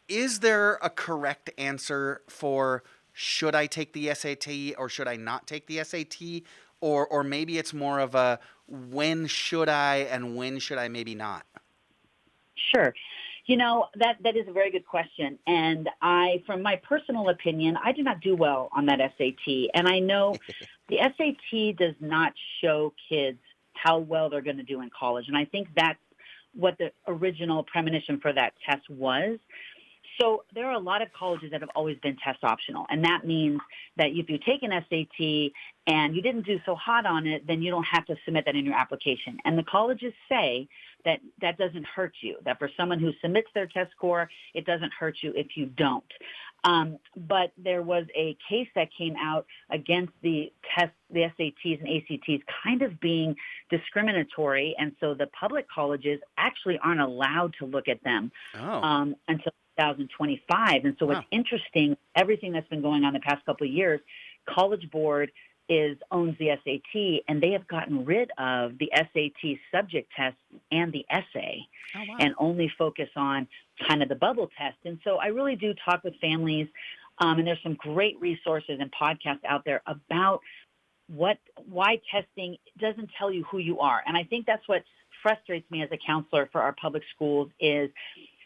Is there a correct answer for should I take the SAT or should I not take the SAT? Or maybe it's more of a when should I and when should I maybe not? Sure. That is a very good question. And from my personal opinion, I did not do well on that SAT. And I know the SAT does not show kids how well they're going to do in college. And I think that's what the original premonition for that test was. So there are a lot of colleges that have always been test optional, and that means that if you take an SAT and you didn't do so hot on it, then you don't have to submit that in your application. And the colleges say that that doesn't hurt you, that for someone who submits their test score, it doesn't hurt you if you don't. But there was a case that came out against the SATs and ACTs kind of being discriminatory, and so the public colleges actually aren't allowed to look at them until 2025. And so what's interesting, everything that's been going on the past couple of years, College Board owns the SAT, and they have gotten rid of the SAT subject test and the essay and only focus on kind of the bubble test. And so I really do talk with families And there's some great resources and podcasts out there about why testing doesn't tell you who you are. And I think that's what frustrates me as a counselor for our public schools is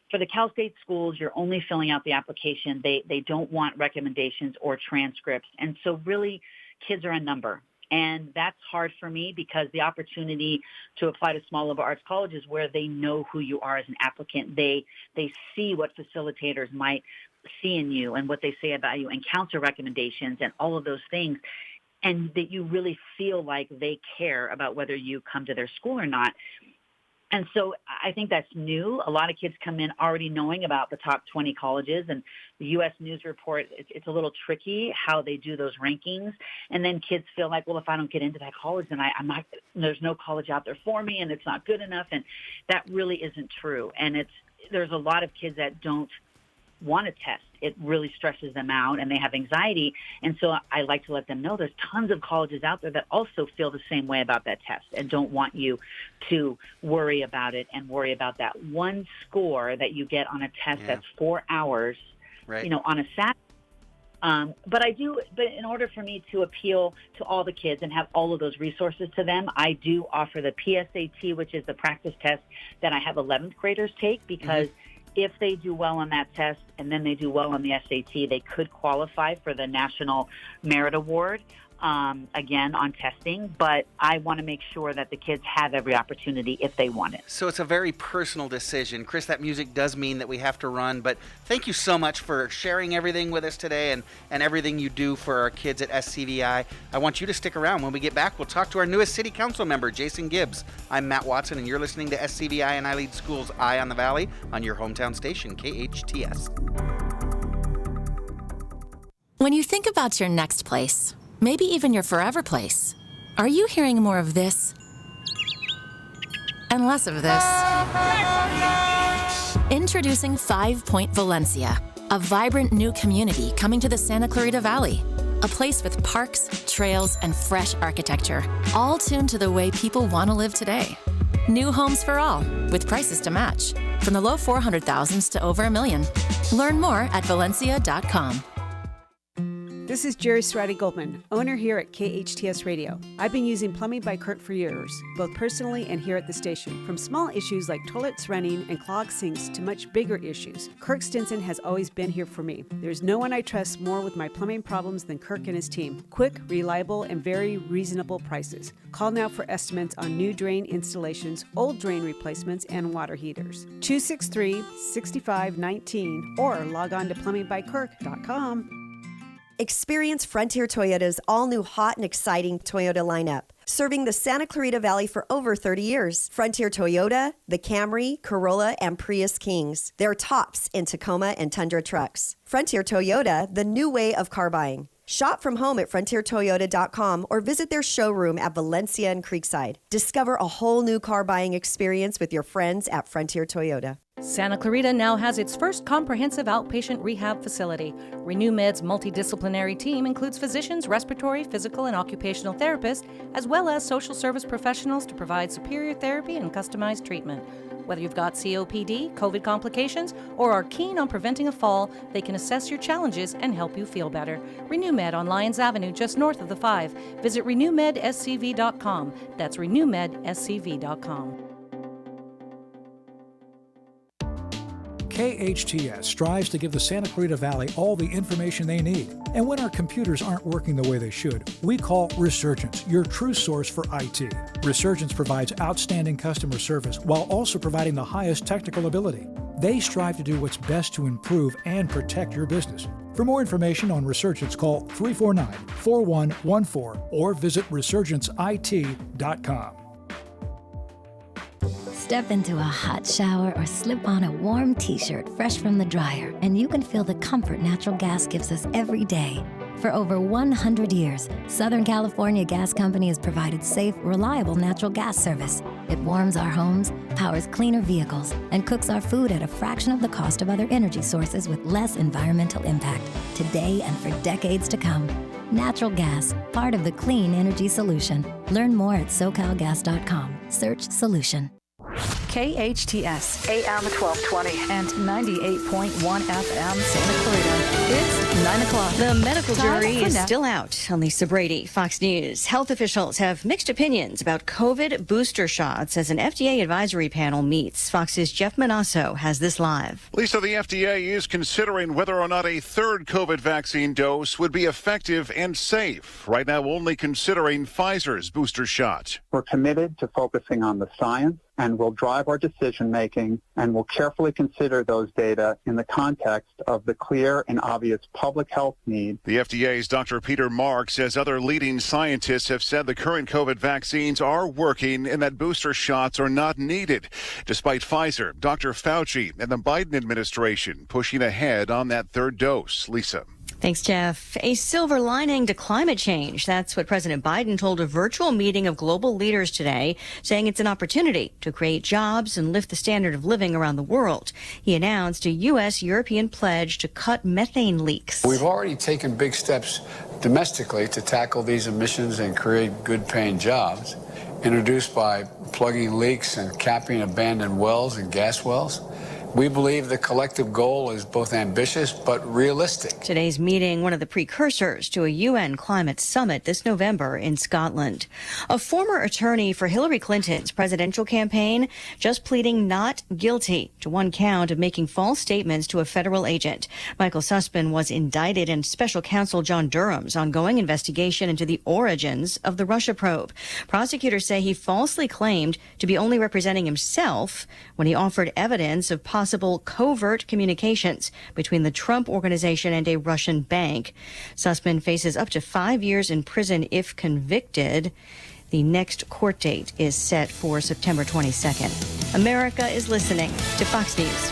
for the Cal State schools, you're only filling out the application. They don't want recommendations or transcripts. And so really kids are a number. And that's hard for me because the opportunity to apply to small liberal arts colleges where they know who you are as an applicant, they see what facilitators might see in you and what they say about you and counselor recommendations and all of those things, and that you really feel like they care about whether you come to their school or not. And so I think that's new. A lot of kids come in already knowing about the top 20 colleges, and the U.S. News Report, it's a little tricky how they do those rankings. And then kids feel like, well, if I don't get into that college, then I'm not, there's no college out there for me and it's not good enough. And that really isn't true. And there's a lot of kids that don't want to test. It really stresses them out and they have anxiety. And so I like to let them know there's tons of colleges out there that also feel the same way about that test and don't want you to worry about it and worry about that one score that you get on a test that's 4 hours, on a Saturday. But in order for me to appeal to all the kids and have all of those resources to them, I do offer the PSAT, which is the practice test that I have 11th graders take because if they do well on that test and then they do well on the SAT, they could qualify for the National Merit Award, again, on testing. But I want to make sure that the kids have every opportunity if they want it. So it's a very personal decision. Kris, that music does mean that we have to run, but thank you so much for sharing everything with us today and everything you do for our kids at SCVi. I want you to stick around. When we get back, we'll talk to our newest city council member, Jason Gibbs. I'm Matt Watson, and you're listening to SCVi and I Lead Schools Eye on the Valley on your hometown station, KHTS. When you think about your next place, maybe even your forever place, are you hearing more of this and less of this? Introducing 5 Point Valencia, a vibrant new community coming to the Santa Clarita Valley. A place with parks, trails, and fresh architecture, all tuned to the way people want to live today. New homes for all, with prices to match, from the low 400,000s to over $1 million. Learn more at valencia.com. This is Jerry Strati Goldman, owner here at KHTS Radio. I've been using Plumbing by Kirk for years, both personally and here at the station. From small issues like toilets running and clogged sinks to much bigger issues, Kirk Stinson has always been here for me. There's no one I trust more with my plumbing problems than Kirk and his team. Quick, reliable, and very reasonable prices. Call now for estimates on new drain installations, old drain replacements, and water heaters. 263-6519 or log on to plumbingbykirk.com. Experience Frontier Toyota's all-new hot and exciting Toyota lineup. Serving the Santa Clarita Valley for over 30 years. Frontier Toyota, the Camry, Corolla, and Prius Kings. They're tops in Tacoma and Tundra trucks. Frontier Toyota, the new way of car buying. Shop from home at frontiertoyota.com or visit their showroom at Valencia and Creekside. Discover a whole new car buying experience with your friends at Frontier Toyota. Santa Clarita now has its first comprehensive outpatient rehab facility. RenewMed's multidisciplinary team includes physicians, respiratory, physical, and occupational therapists, as well as social service professionals to provide superior therapy and customized treatment. Whether you've got COPD, COVID complications, or are keen on preventing a fall, they can assess your challenges and help you feel better. RenewMed on Lyons Avenue, just north of the 5. Visit renewmedscv.com. That's renewmedscv.com. KHTS strives to give the Santa Clarita Valley all the information they need. And when our computers aren't working the way they should, we call Resurgence your true source for IT. Resurgence provides outstanding customer service while also providing the highest technical ability. They strive to do what's best to improve and protect your business. For more information on Resurgence, call 349-4114 or visit resurgenceit.com. Step into a hot shower or slip on a warm t-shirt fresh from the dryer, and you can feel the comfort natural gas gives us every day. For over 100 years, Southern California Gas Company has provided safe, reliable natural gas service. It warms our homes, powers cleaner vehicles, and cooks our food at a fraction of the cost of other energy sources with less environmental impact, today and for decades to come. Natural gas, part of the clean energy solution. Learn more at SoCalGas.com. Search Solution. KHTS, AM 1220, and 98.1 FM Santa Clarita. It's 9 o'clock. The medical jury is still out on Lisa Brady. Fox News. Health officials have mixed opinions about COVID booster shots as an FDA advisory panel meets. Fox's Jeff Manasso has this live. Lisa, the FDA is considering whether or not a third COVID vaccine dose would be effective and safe. Right now, only considering Pfizer's booster shot. We're committed to focusing on the science, and will drive our decision-making, and will carefully consider those data in the context of the clear and obvious public health need. The FDA's Dr. Peter Mark says other leading scientists have said the current COVID vaccines are working and that booster shots are not needed. Despite Pfizer, Dr. Fauci, and the Biden administration pushing ahead on that third dose. Lisa. Thanks, Jeff. A silver lining to climate change. That's what President Biden told a virtual meeting of global leaders today, saying it's an opportunity to create jobs and lift the standard of living around the world. He announced a U.S.-European pledge to cut methane leaks. We've already taken big steps domestically to tackle these emissions and create good-paying jobs, introduced by plugging leaks and capping abandoned wells and gas wells. We believe the collective goal is both ambitious but realistic. Today's meeting, one of the precursors to a UN climate summit this November in Scotland. A former attorney for Hillary Clinton's presidential campaign just pleading not guilty to one count of making false statements to a federal agent. Michael Sussman was indicted in special counsel John Durham's ongoing investigation into the origins of the Russia probe. Prosecutors say he falsely claimed to be only representing himself when he offered evidence of possible covert communications between the Trump organization and a Russian bank. Sussman faces up to 5 years in prison if convicted. The next court date is set for September 22nd. America is listening to Fox News.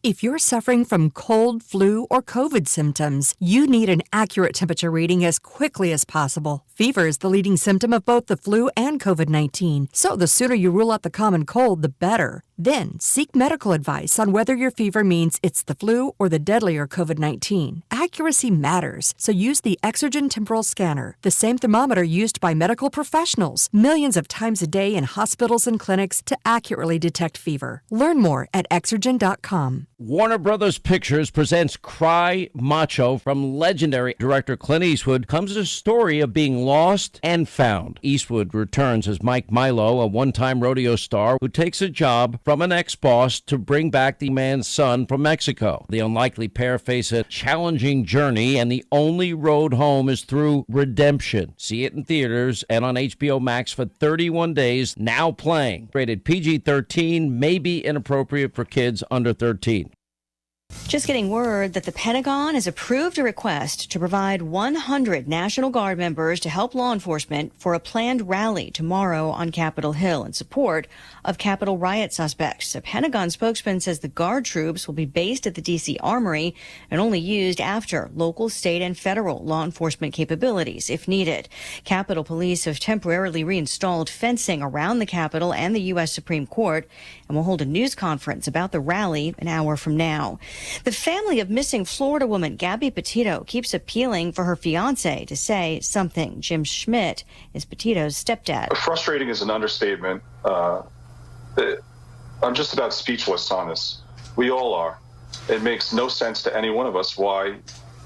If you're suffering from cold, flu, or COVID symptoms, you need an accurate temperature reading as quickly as possible. Fever is the leading symptom of both the flu and COVID-19, so the sooner you rule out the common cold, the better. Then, seek medical advice on whether your fever means it's the flu or the deadlier COVID-19. Accuracy matters, so use the Exergen Temporal Scanner, the same thermometer used by medical professionals millions of times a day in hospitals and clinics to accurately detect fever. Learn more at Exergen.com. Warner Brothers Pictures presents Cry Macho. From legendary director Clint Eastwood comes a story of being lost and found. Eastwood returns as Mike Milo, a one-time rodeo star who takes a job from an ex-boss to bring back the man's son from Mexico. The unlikely pair face a challenging journey, and the only road home is through redemption. See it in theaters and on HBO Max for 31 days, now playing. Rated PG-13, may be inappropriate for kids under 13. Just getting word that the Pentagon has approved a request to provide 100 National Guard members to help law enforcement for a planned rally tomorrow on Capitol Hill in support of Capitol riot suspects. A Pentagon spokesman says the Guard troops will be based at the D.C. Armory and only used after local, state, and federal law enforcement capabilities if needed. Capitol Police have temporarily reinstalled fencing around the Capitol and the U.S. Supreme Court and will hold a news conference about the rally an hour from now. The family of missing Florida woman Gabby Petito keeps appealing for her fiancé to say something. Jim Schmidt is Petito's stepdad. Frustrating is an understatement. I'm just about speechless on this. We all are. It makes no sense to any one of us why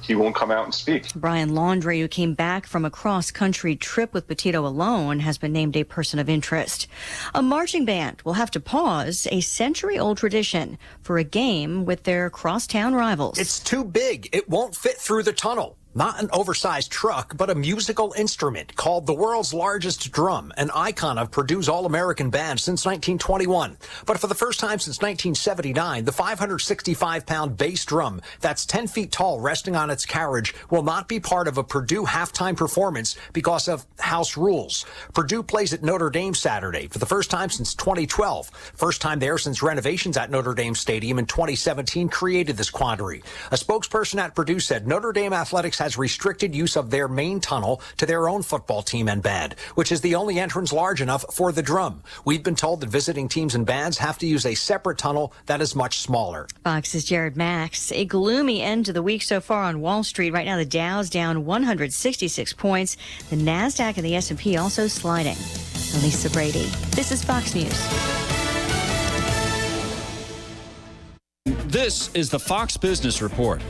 he won't come out and speak. Brian Laundrie, who came back from a cross-country trip with Petito alone, has been named a person of interest. A marching band will have to pause a century-old tradition for a game with their crosstown rivals. It's too big. It won't fit through the tunnel. Not an oversized truck, but a musical instrument called the world's largest drum, an icon of Purdue's All-American band since 1921. But for the first time since 1979, the 565-pound bass drum that's 10 feet tall resting on its carriage will not be part of a Purdue halftime performance because of house rules. Purdue plays at Notre Dame Saturday for the first time since 2012. First time there since renovations at Notre Dame Stadium in 2017 created this quandary. A spokesperson at Purdue said Notre Dame Athletics has restricted use of their main tunnel to their own football team and band, which is the only entrance large enough for the drum. We've been told that visiting teams and bands have to use a separate tunnel that is much smaller. Fox's Jared Max. A gloomy end to the week so far on Wall Street. Right now, the Dow's down 166 points. The NASDAQ and the S&P also sliding. Lisa Brady. This is Fox News. This is the Fox Business Report.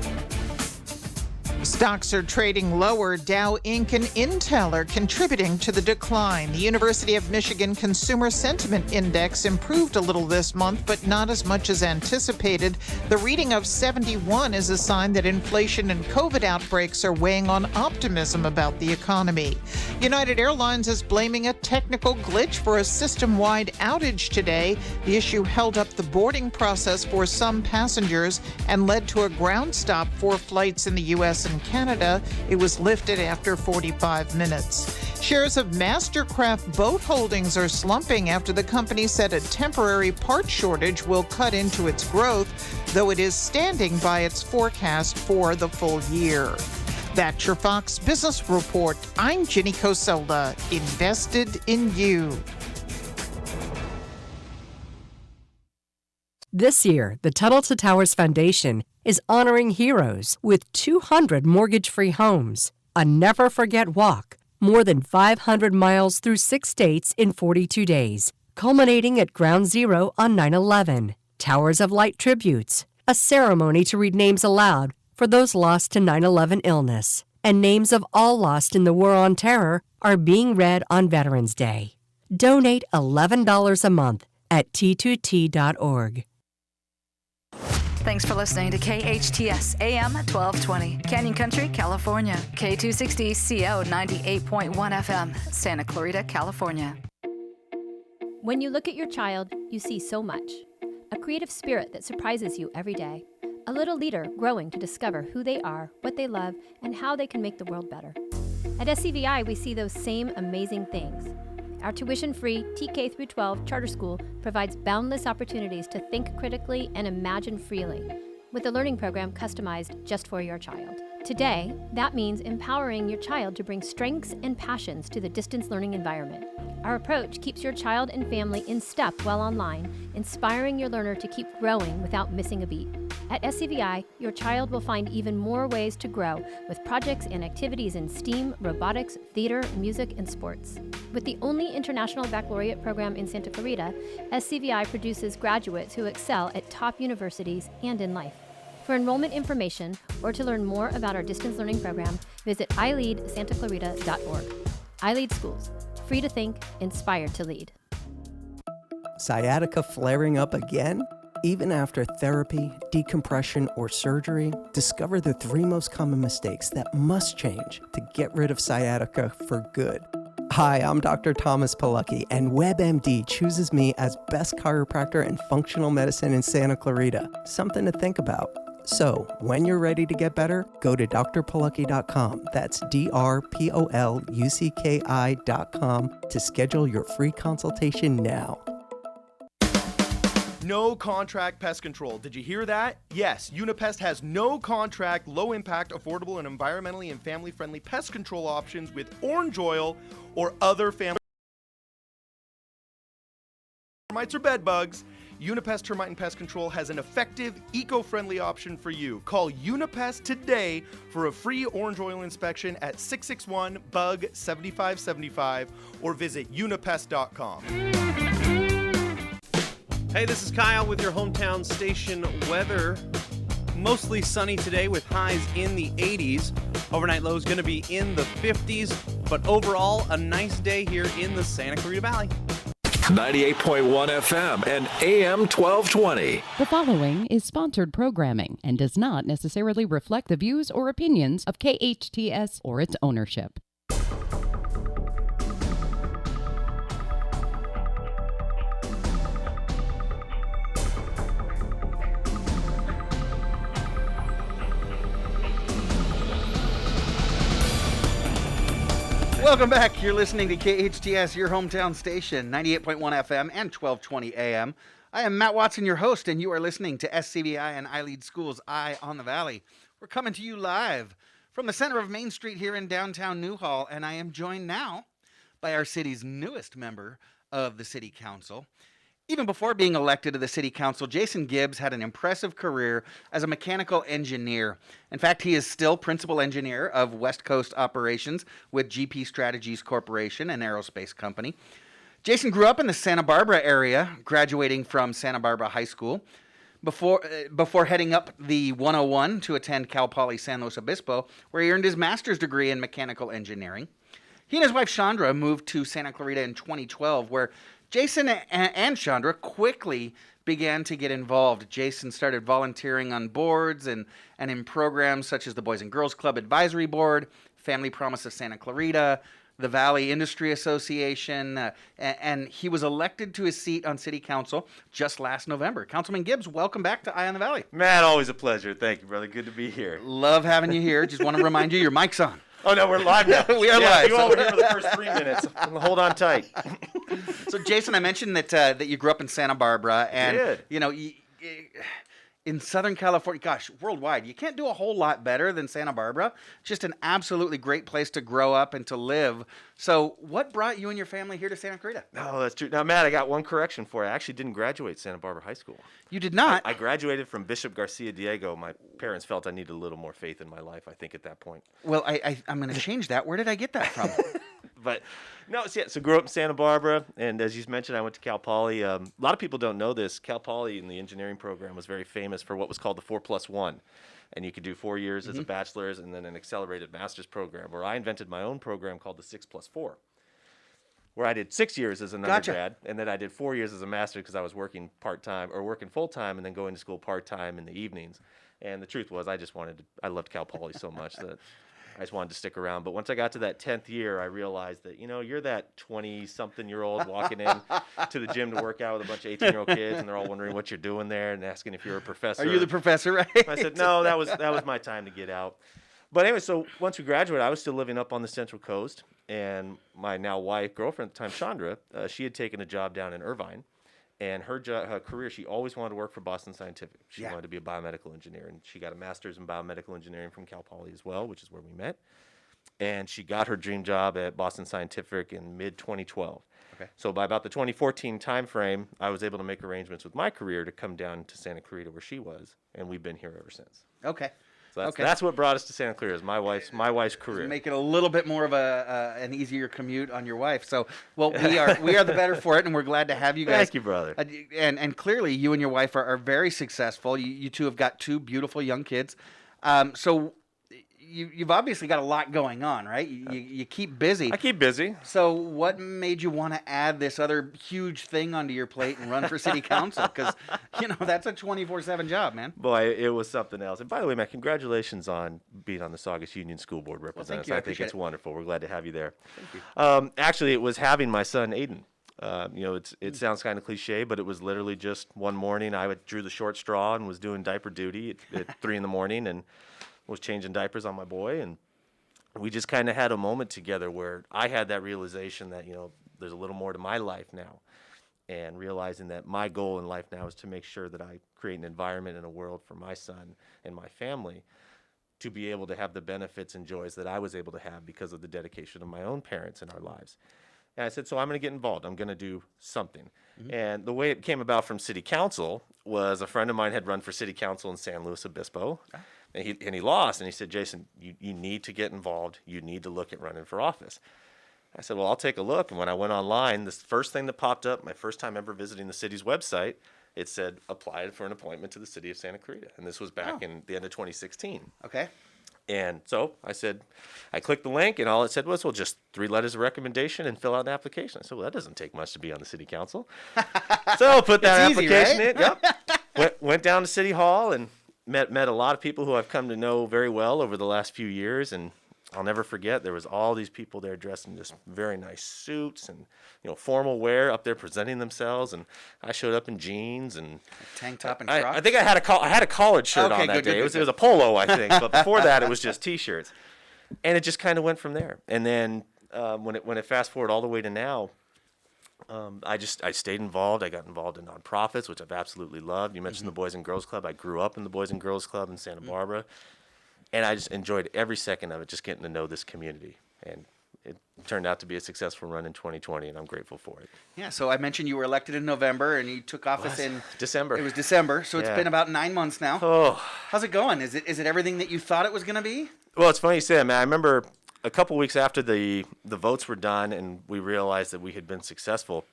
Stocks are trading lower. Dow Inc. and Intel are contributing to the decline. The University of Michigan Consumer Sentiment Index improved a little this month, but not as much as anticipated. The reading of 71 is a sign that inflation and COVID outbreaks are weighing on optimism about the economy. United Airlines is blaming a technical glitch for a system-wide outage today. The issue held up the boarding process for some passengers and led to a ground stop for flights in the U.S. and Canada. It was lifted after 45 minutes. Shares of Mastercraft Boat Holdings are slumping after the company said a temporary part shortage will cut into its growth, though it is standing by its forecast for the full year. That's your Fox Business Report. I'm Ginny Coselda, invested in you. This year, the Tuttle to Towers Foundation is honoring heroes with 200 mortgage-free homes, a never-forget walk, more than 500 miles through 6 states in 42 days, culminating at Ground Zero on 9/11, Towers of Light tributes, a ceremony to read names aloud for those lost to 9/11 illness, and names of all lost in the War on Terror are being read on Veterans Day. Donate $11 a month at t2t.org. Thanks for listening to KHTS AM 1220, Canyon Country, California. K260CO 98.1 FM, Santa Clarita, California. When you look at your child, you see so much. A creative spirit that surprises you every day. A little leader growing to discover who they are, what they love, and how they can make the world better. At SCVi, we see those same amazing things. Our tuition-free TK through 12 charter school provides boundless opportunities to think critically and imagine freely, with a learning program customized just for your child. Today, that means empowering your child to bring strengths and passions to the distance learning environment. Our approach keeps your child and family in step while online, inspiring your learner to keep growing without missing a beat. At SCVi, your child will find even more ways to grow with projects and activities in STEAM, robotics, theater, music, and sports. With the only international baccalaureate program in Santa Clarita, SCVi produces graduates who excel at top universities and in life. For enrollment information or to learn more about our distance learning program, visit ileadsantaclarita.org. iLead Schools, free to think, inspired to lead. Sciatica flaring up again? Even after therapy, decompression, or surgery, discover the 3 most common mistakes that must change to get rid of sciatica for good. Hi, I'm Dr. Thomas Pilecki, and WebMD chooses me as best chiropractor and functional medicine in Santa Clarita. Something to think about. So, when you're ready to get better, go to drpilecki.com. That's drpollucki.com to schedule your free consultation now. No contract pest control. Did you hear that? Yes, Unipest has no contract, low impact, affordable, and environmentally and family friendly pest control options with orange oil or other family termites or bed bugs. Unipest Termite and Pest Control has an effective, eco-friendly option for you. Call Unipest today for a free orange oil inspection at 661-BUG-7575 or visit unipest.com. Hey, this is Kyle with your hometown station weather. Mostly sunny today with highs in the 80s. Overnight low is going to be in the 50s, but overall a nice day here in the Santa Clarita Valley. 98.1 FM and AM 1220. The following is sponsored programming and does not necessarily reflect the views or opinions of KHTS or its ownership. Welcome back. You're listening to KHTS, your hometown station, 98.1 FM and 1220 AM. I am Matt Watson, your host, and you are listening to SCVi and iLead Schools' Eye on the Valley. We're coming to you live from the center of Main Street here in downtown Newhall, and I am joined now by our city's newest member of the City Council. Even before being elected to the City Council, Jason Gibbs had an impressive career as a mechanical engineer. In fact, he is still principal engineer of West Coast operations with GP Strategies Corporation, an aerospace company. Jason grew up in the Santa Barbara area, graduating from Santa Barbara High School before heading up the 101 to attend Cal Poly San Luis Obispo, where he earned his master's degree in mechanical engineering. He and his wife Chandra moved to Santa Clarita in 2012, where Jason and Chandra quickly began to get involved. Jason started volunteering on boards and in programs such as the Boys and Girls Club Advisory Board, Family Promise of Santa Clarita, the Valley Industry Association, and he was elected to his seat on City Council just last November. Councilman Gibbs, welcome back to Eye on the Valley. Matt, always a pleasure. Thank you, brother. Good to be here. Love having you here. Just want to remind you, your mic's on. Oh, no, we're live now. We are live. You all were here for the first 3 minutes. Hold on tight. So, Jason, I mentioned that you grew up in Santa Barbara, and did. you know, in Southern California, gosh, worldwide, you can't do a whole lot better than Santa Barbara. Just an absolutely great place to grow up and to live. So, what brought you and your family here to Santa Clarita? Oh, that's true. Now, Matt, I got one correction for you. I actually didn't graduate Santa Barbara High School. You did not? I graduated from Bishop Garcia Diego. My parents felt I needed a little more faith in my life, I think, at that point. Well, I'm going to change that. Where did I get that from? But no, so grew up in Santa Barbara, and as you mentioned, I went to Cal Poly. A lot of people don't know this. Cal Poly in the engineering program was very famous for what was called the 4+1, and you could do 4 years as a bachelor's and then an accelerated master's program. Where I invented my own program called the 6+4, where I did 6 years as an undergrad, and then I did 4 years as a master because I was working part-time or working full-time and then going to school part-time in the evenings. And the truth was, I loved Cal Poly so much that I just wanted to stick around. But once I got to that 10th year, I realized that, you're that 20-something-year-old walking in to the gym to work out with a bunch of 18-year-old kids, and they're all wondering what you're doing there and asking if you're a professor. Are you the professor, right? I said, no, that was my time to get out. But anyway, so once we graduated, I was still living up on the Central Coast, and my now wife, girlfriend at the time, Chandra, she had taken a job down in Irvine. And her career, she always wanted to work for Boston Scientific. She wanted to be a biomedical engineer, and she got a master's in biomedical engineering from Cal Poly as well, which is where we met. And she got her dream job at Boston Scientific in mid-2012. Okay. So by about the 2014 timeframe, I was able to make arrangements with my career to come down to Santa Clarita where she was, and we've been here ever since. Okay. So that's what brought us to Santa Clarita, is my wife's career. Make it a little bit more of an easier commute on your wife. So, well, we are the better for it, and we're glad to have you guys. Thank you, brother. And clearly, you and your wife are very successful. You two have got two beautiful young kids. So you've obviously got a lot going on, right? You keep busy. I keep busy. So what made you want to add this other huge thing onto your plate and run for city council? Because, that's a 24/7 job, man. Boy, it was something else. And by the way, Matt, congratulations on being on the Saugus Union School Board representative. Well, I think it's wonderful. We're glad to have you there. Thank you. Actually, it was having my son, Aiden. It sounds kind of cliche, but it was literally just one morning I drew the short straw and was doing diaper duty at 3 a.m. and was changing diapers on my boy, and we just kind of had a moment together where I had that realization that, there's a little more to my life now, and realizing that my goal in life now is to make sure that I create an environment and a world for my son and my family to be able to have the benefits and joys that I was able to have because of the dedication of my own parents in our lives. And I said, so I'm going to get involved. I'm going to do something. Mm-hmm. And the way it came about from city council was a friend of mine had run for city council in San Luis Obispo. And he lost, and he said, Jason, you need to get involved. You need to look at running for office. I said, well, I'll take a look. And when I went online, the first thing that popped up, my first time ever visiting the city's website, it said, apply for an appointment to the city of Santa Clarita. And this was back in the end of 2016. Okay. And so I clicked the link, and all it said was, well, just 3 letters of recommendation and fill out an application. I said, well, that doesn't take much to be on the city council. So I put that application in. Yep. Went down to City Hall and met a lot of people who I've come to know very well over the last few years, and I'll never forget, there was all these people there dressed in just very nice suits and formal wear up there presenting themselves, and I showed up in jeans and tank top and Crocs. I think I had a collared shirt on that day. It was a polo, I think, but before that it was just t-shirts, and it just kind of went from there. And then when it fast forward all the way to now, I stayed involved. I got involved in nonprofits, which I've absolutely loved. You mentioned the Boys and Girls Club. I grew up in the Boys and Girls Club in Santa Barbara, and I just enjoyed every second of it, just getting to know this community. And it turned out to be a successful run in 2020, and I'm grateful for it. Yeah, so I mentioned you were elected in November, and you took office in December. It was December, so it's been about 9 months now. Oh, how's it going? Is it everything that you thought it was going to be? Well, it's funny you say that, man. I remember a couple weeks after the votes were done, and we realized that we had been successful.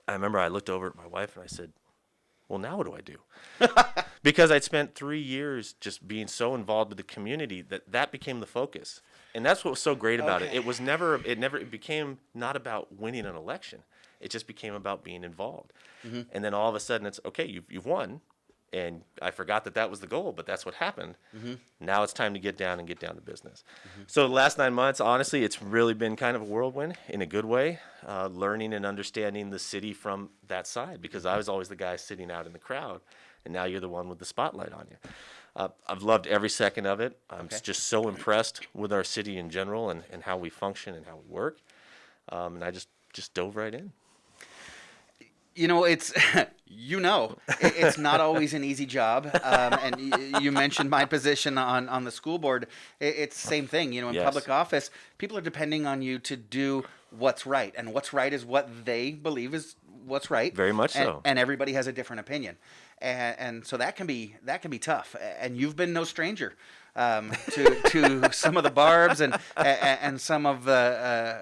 I remember I looked over at my wife and I said, well, now what do I do? Because I'd spent 3 years just being so involved with the community that became the focus. And that's what was so great about it. It became not about winning an election. It just became about being involved. Mm-hmm. And then all of a sudden it's, okay, you've won. And I forgot that was the goal, but that's what happened. Mm-hmm. Now it's time to get down to business. Mm-hmm. So the last 9 months, honestly, it's really been kind of a whirlwind in a good way, learning and understanding the city from that side, because I was always the guy sitting out in the crowd, and now you're the one with the spotlight on you. I've loved every second of it. I'm just so impressed with our city in general and how we function and how we work. And I just dove right in. It's it's not always an easy job. And you mentioned my position on the school board. It's the same thing. In Yes. public office, people are depending on you to do what's right, and what's right is what they believe is what's right. Very much so. And everybody has a different opinion, and so that can be tough. And you've been no stranger to some of the barbs and some of the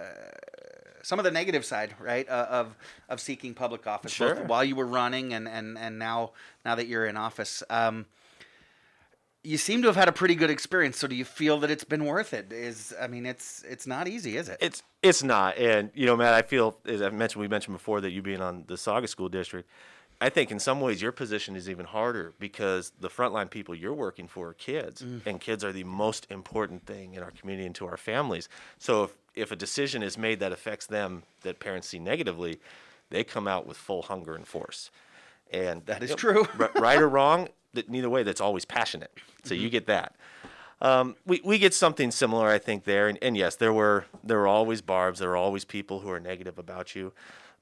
negative side, right, of seeking public office, Sure. both while you were running and now that you're in office. You seem to have had a pretty good experience. So do you feel that it's been worth it? It's not easy, is it? It's not. And, Matt, I feel, as we mentioned before, that you being on the Sauga School District, I think in some ways your position is even harder because the frontline people you're working for are kids, and kids are the most important thing in our community and to our families. So if a decision is made that affects them, that parents see negatively, they come out with full hunger and force. And that is true. Right or wrong, neither way, that's always passionate. So you get that. We get something similar, I think, there. And yes, there were always barbs. There were always people who are negative about you.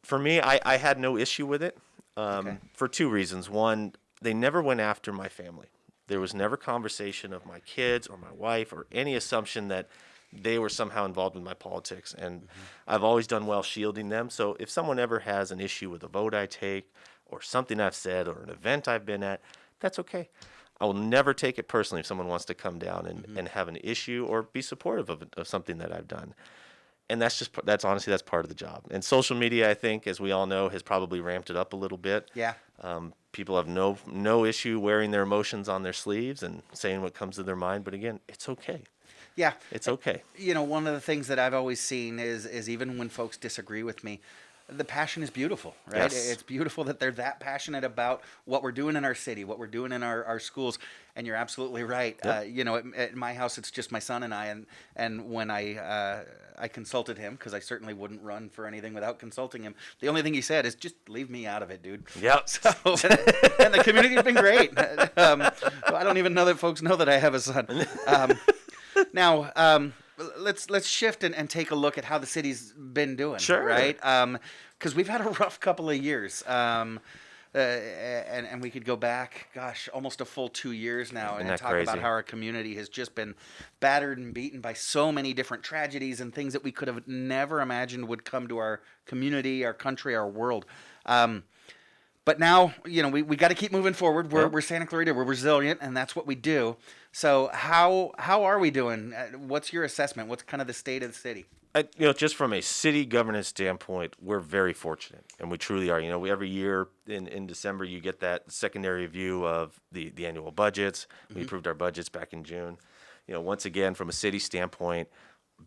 For me, I had no issue with it for two reasons. One, they never went after my family. There was never conversation of my kids or my wife or any assumption that they were somehow involved with my politics. And I've always done well shielding them. So if someone ever has an issue with a vote I take or something I've said or an event I've been at, that's okay. I will never take it personally if someone wants to come down and have an issue or be supportive of something that I've done. And that's honestly part of the job. And social media, I think, as we all know, has probably ramped it up a little bit. Yeah. People have no issue wearing their emotions on their sleeves and saying what comes to their mind. But again, it's okay. Yeah. It's okay. One of the things that I've always seen is even when folks disagree with me, the passion is beautiful, right? Yes. It's beautiful that they're that passionate about what we're doing in our city, what we're doing in our schools. And you're absolutely right. Yep. At my house, it's just my son and I. And when I consulted him, because I certainly wouldn't run for anything without consulting him, the only thing he said is, just leave me out of it, dude. Yep. So, and the community's been great. I don't even know that folks know that I have a son. Now, let's shift and take a look at how the city's been doing. Sure. Right? Because we've had a rough couple of years. And we could go back, almost a full 2 years now, and talk about how our community has just been battered and beaten by so many different tragedies and things that we could have never imagined would come to our community, our country, our world. But now, we got to keep moving forward. We're Santa Clarita. We're resilient, and that's what we do. So how are we doing? What's your assessment? What's kind of the state of the city? Just from a city governance standpoint, we're very fortunate, and we truly are. Every year in December, you get that secondary view of the annual budgets. We approved our budgets back in June. Once again, from a city standpoint,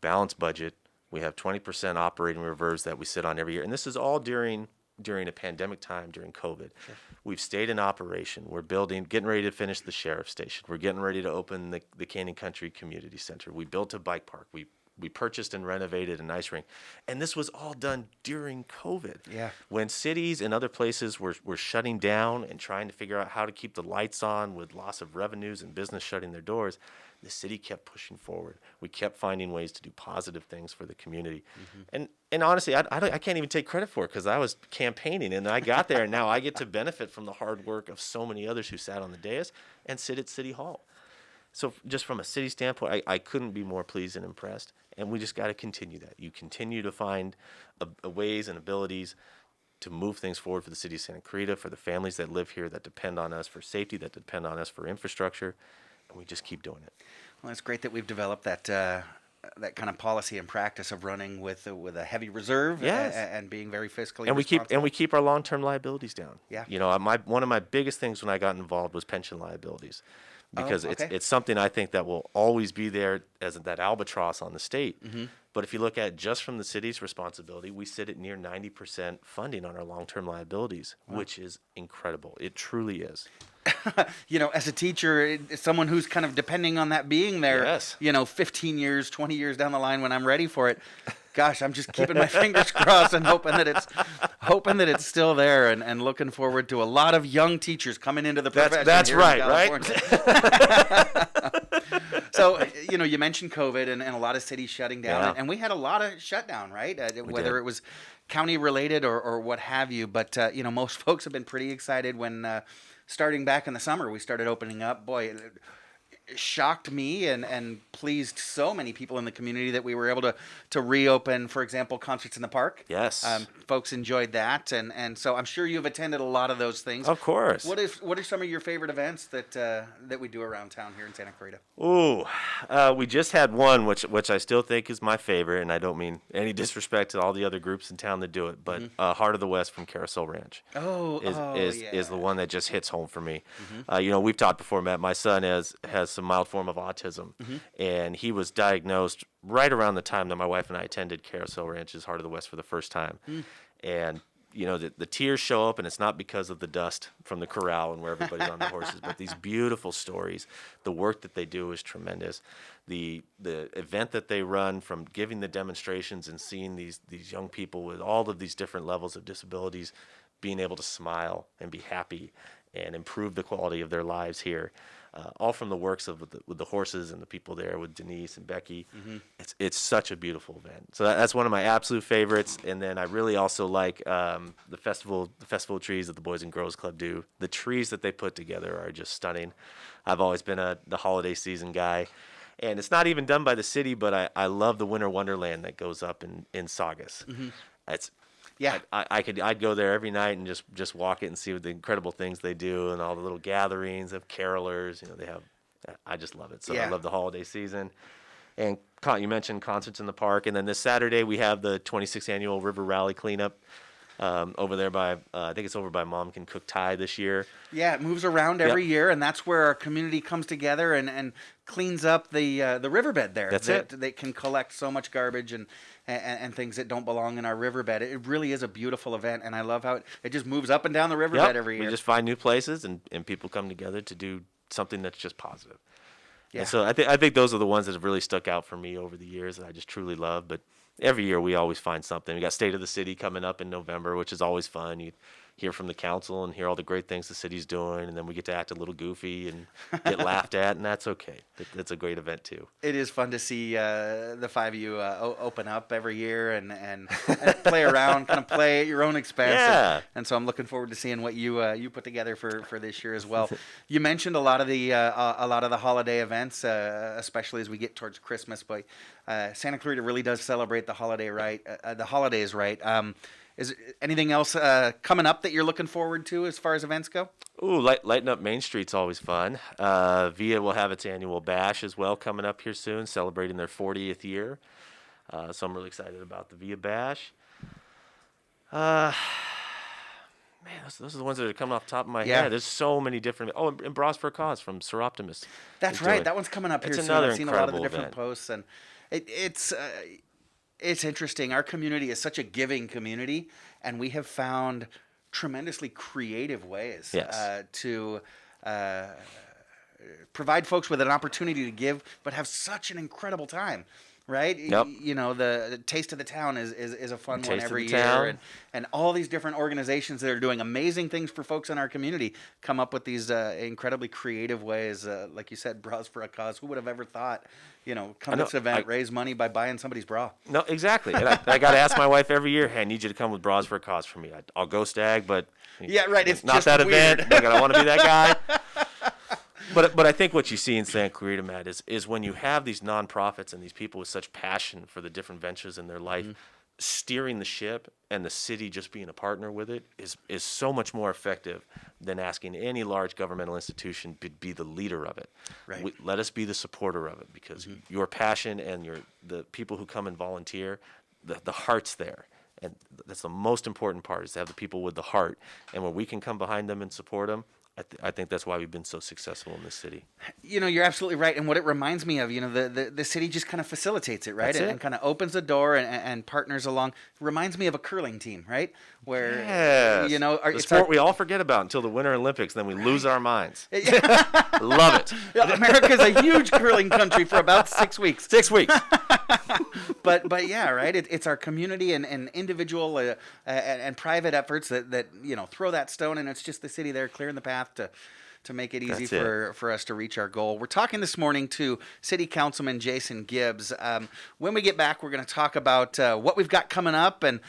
balanced budget. We have 20% operating reserves that we sit on every year, and this is all during a pandemic time, during COVID. Sure. We've stayed in operation. We're getting ready to finish the sheriff's station. We're getting ready to open the Canyon Country Community Center. We built a bike park. We purchased and renovated an ice rink. And this was all done during COVID. Yeah. When cities and other places were shutting down and trying to figure out how to keep the lights on with loss of revenues and business shutting their doors, the city kept pushing forward. We kept finding ways to do positive things for the community. And honestly, I can't even take credit for it because I was campaigning and I got there, and now I get to benefit from the hard work of so many others who sat on the dais and sit at City Hall. So just from a city standpoint, I couldn't be more pleased and impressed. And we just got to continue that. You continue to find ways and abilities to move things forward for the city of Santa Clarita, for the families that live here, that depend on us for safety, that depend on us for infrastructure. And we just keep doing it. Well, it's great that we've developed that that kind of policy and practice of running with a heavy reserve, Yes. and being very fiscally and responsible. we keep our long-term liabilities down. Yeah. You know, one of my biggest things when I got involved was pension liabilities, because okay. it's something I think that will always be there as that albatross on the state. Mhm. But if you look at just from the city's responsibility, we sit at near 90% funding on our long-term liabilities, which is incredible. It truly is. You know, as a teacher, someone who's kind of depending on that being there, Yes. 15 years, 20 years down the line when I'm ready for it, gosh, I'm just keeping my fingers crossed and hoping that it's still there, and looking forward to a lot of young teachers coming into the profession. That's here right, in right? So, you mentioned COVID and a lot of cities shutting down, Yeah. and we had a lot of shutdown, right? Whether did. it was county related or what have you, but most folks have been pretty excited when starting back in the summer we started opening up. Boy, it shocked me and pleased so many people in the community that we were able to reopen, for example, concerts in the park. Yes. Folks enjoyed that, and so I'm sure you've attended a lot of those things. Of course. What are some of your favorite events that we do around town here in Santa Clarita? Ooh, we just had one, which I still think is my favorite, and I don't mean any disrespect to all the other groups in town that do it, but Heart of the West from Carousel Ranch is the one that just hits home for me. We've talked before, Matt. My son has some mild form of autism, and he was diagnosed right around the time that my wife and I attended Carousel Ranch's Heart of the West for the first time. And the tears show up, and it's not because of the dust from the corral and where everybody's on the horses, but these beautiful stories. The work that they do is tremendous. The event that they run, from giving the demonstrations and seeing these young people with all of these different levels of disabilities being able to smile and be happy and improve the quality of their lives here. All from the works of with the horses and the people there with Denise and Becky. It's such a beautiful event. So that's one of my absolute favorites. And then I really also like the festival trees that the Boys and Girls Club do. The trees that they put together are just stunning. I've always been the holiday season guy. And it's not even done by the city, but I love the Winter Wonderland that goes up in Saugus. It's Yeah, I'd go there every night and just walk it and see what the incredible things they do and all the little gatherings of carolers. I just love it. So I love the holiday season. And you mentioned concerts in the park, and then this Saturday we have the 26th annual River Rally cleanup over there by I think it's over by Mom Can Cook Thai this year. Yeah, it moves around every year, and that's where our community comes together and cleans up the riverbed there. That's it. They can collect so much garbage and things that don't belong in our riverbed. It really is a beautiful event, and I love how it just moves up and down the riverbed every year. We just find new places, and people come together to do something that's just positive. Yeah. And so I think those are the ones that have really stuck out for me over the years that I just truly love. But every year we always find something. We got State of the City coming up in November, which is always fun. You hear from the council and hear all the great things the city's doing, and then we get to act a little goofy and get laughed at, and that's okay. That's a great event too. It is fun to see the five of you open up every year and play around, kind of play at your own expense. Yeah. And so I'm looking forward to seeing what you put together for this year as well. You mentioned a lot of the holiday events, especially as we get towards Christmas. But Santa Clarita really does celebrate the holidays right. Is anything else coming up that you're looking forward to as far as events go? Ooh, lighting up Main Street's always fun. VIA will have its annual bash as well coming up here soon, celebrating their 40th year. So I'm really excited about the VIA bash. Man, those are the ones that are coming off the top of my head. There's so many different. Oh, and Bras for a Cause from Sir Optimus. That's right. That one's coming up here soon. Another I've seen a lot of the incredible different posts, and it's interesting. Our community is such a giving community, and we have found tremendously creative ways to provide folks with an opportunity to give, but have such an incredible time. Right? Yep. The Taste of the Town is a fun one Taste of every the year. Town. And all these different organizations that are doing amazing things for folks in our community come up with these incredibly creative ways. Like you said, Bras for a Cause. Who would have ever thought, come to this event, raise money by buying somebody's bra? No, exactly. And I got to ask my wife every year, hey, I need you to come with Bras for a Cause for me. I'll go stag, but yeah, right. It's not just that weird. Event. I want to be that guy. But I think what you see in Santa Clarita, Matt, is when you have these nonprofits and these people with such passion for the different ventures in their life, steering the ship and the city just being a partner with it is so much more effective than asking any large governmental institution to be the leader of it. Right. Let us be the supporter of it, because your passion and the people who come and volunteer, the heart's there. And that's the most important part, is to have the people with the heart. And when we can come behind them and support them, I think that's why we've been so successful in this city. You're absolutely right. And what it reminds me of, the city just kind of facilitates it, right? That's it. And kind of opens the door and partners along. Reminds me of a curling team, right? Where, Yes. the the sport we all forget about until the Winter Olympics, then we lose our minds. Love it. America's a huge curling country for about 6 weeks. 6 weeks. But yeah, right. It's our community and individual and private efforts that throw that stone, and it's just the city there clearing the path to make it easy for us to reach our goal. We're talking this morning to City Councilman Jason Gibbs. When we get back, we're going to talk about what we've got coming up and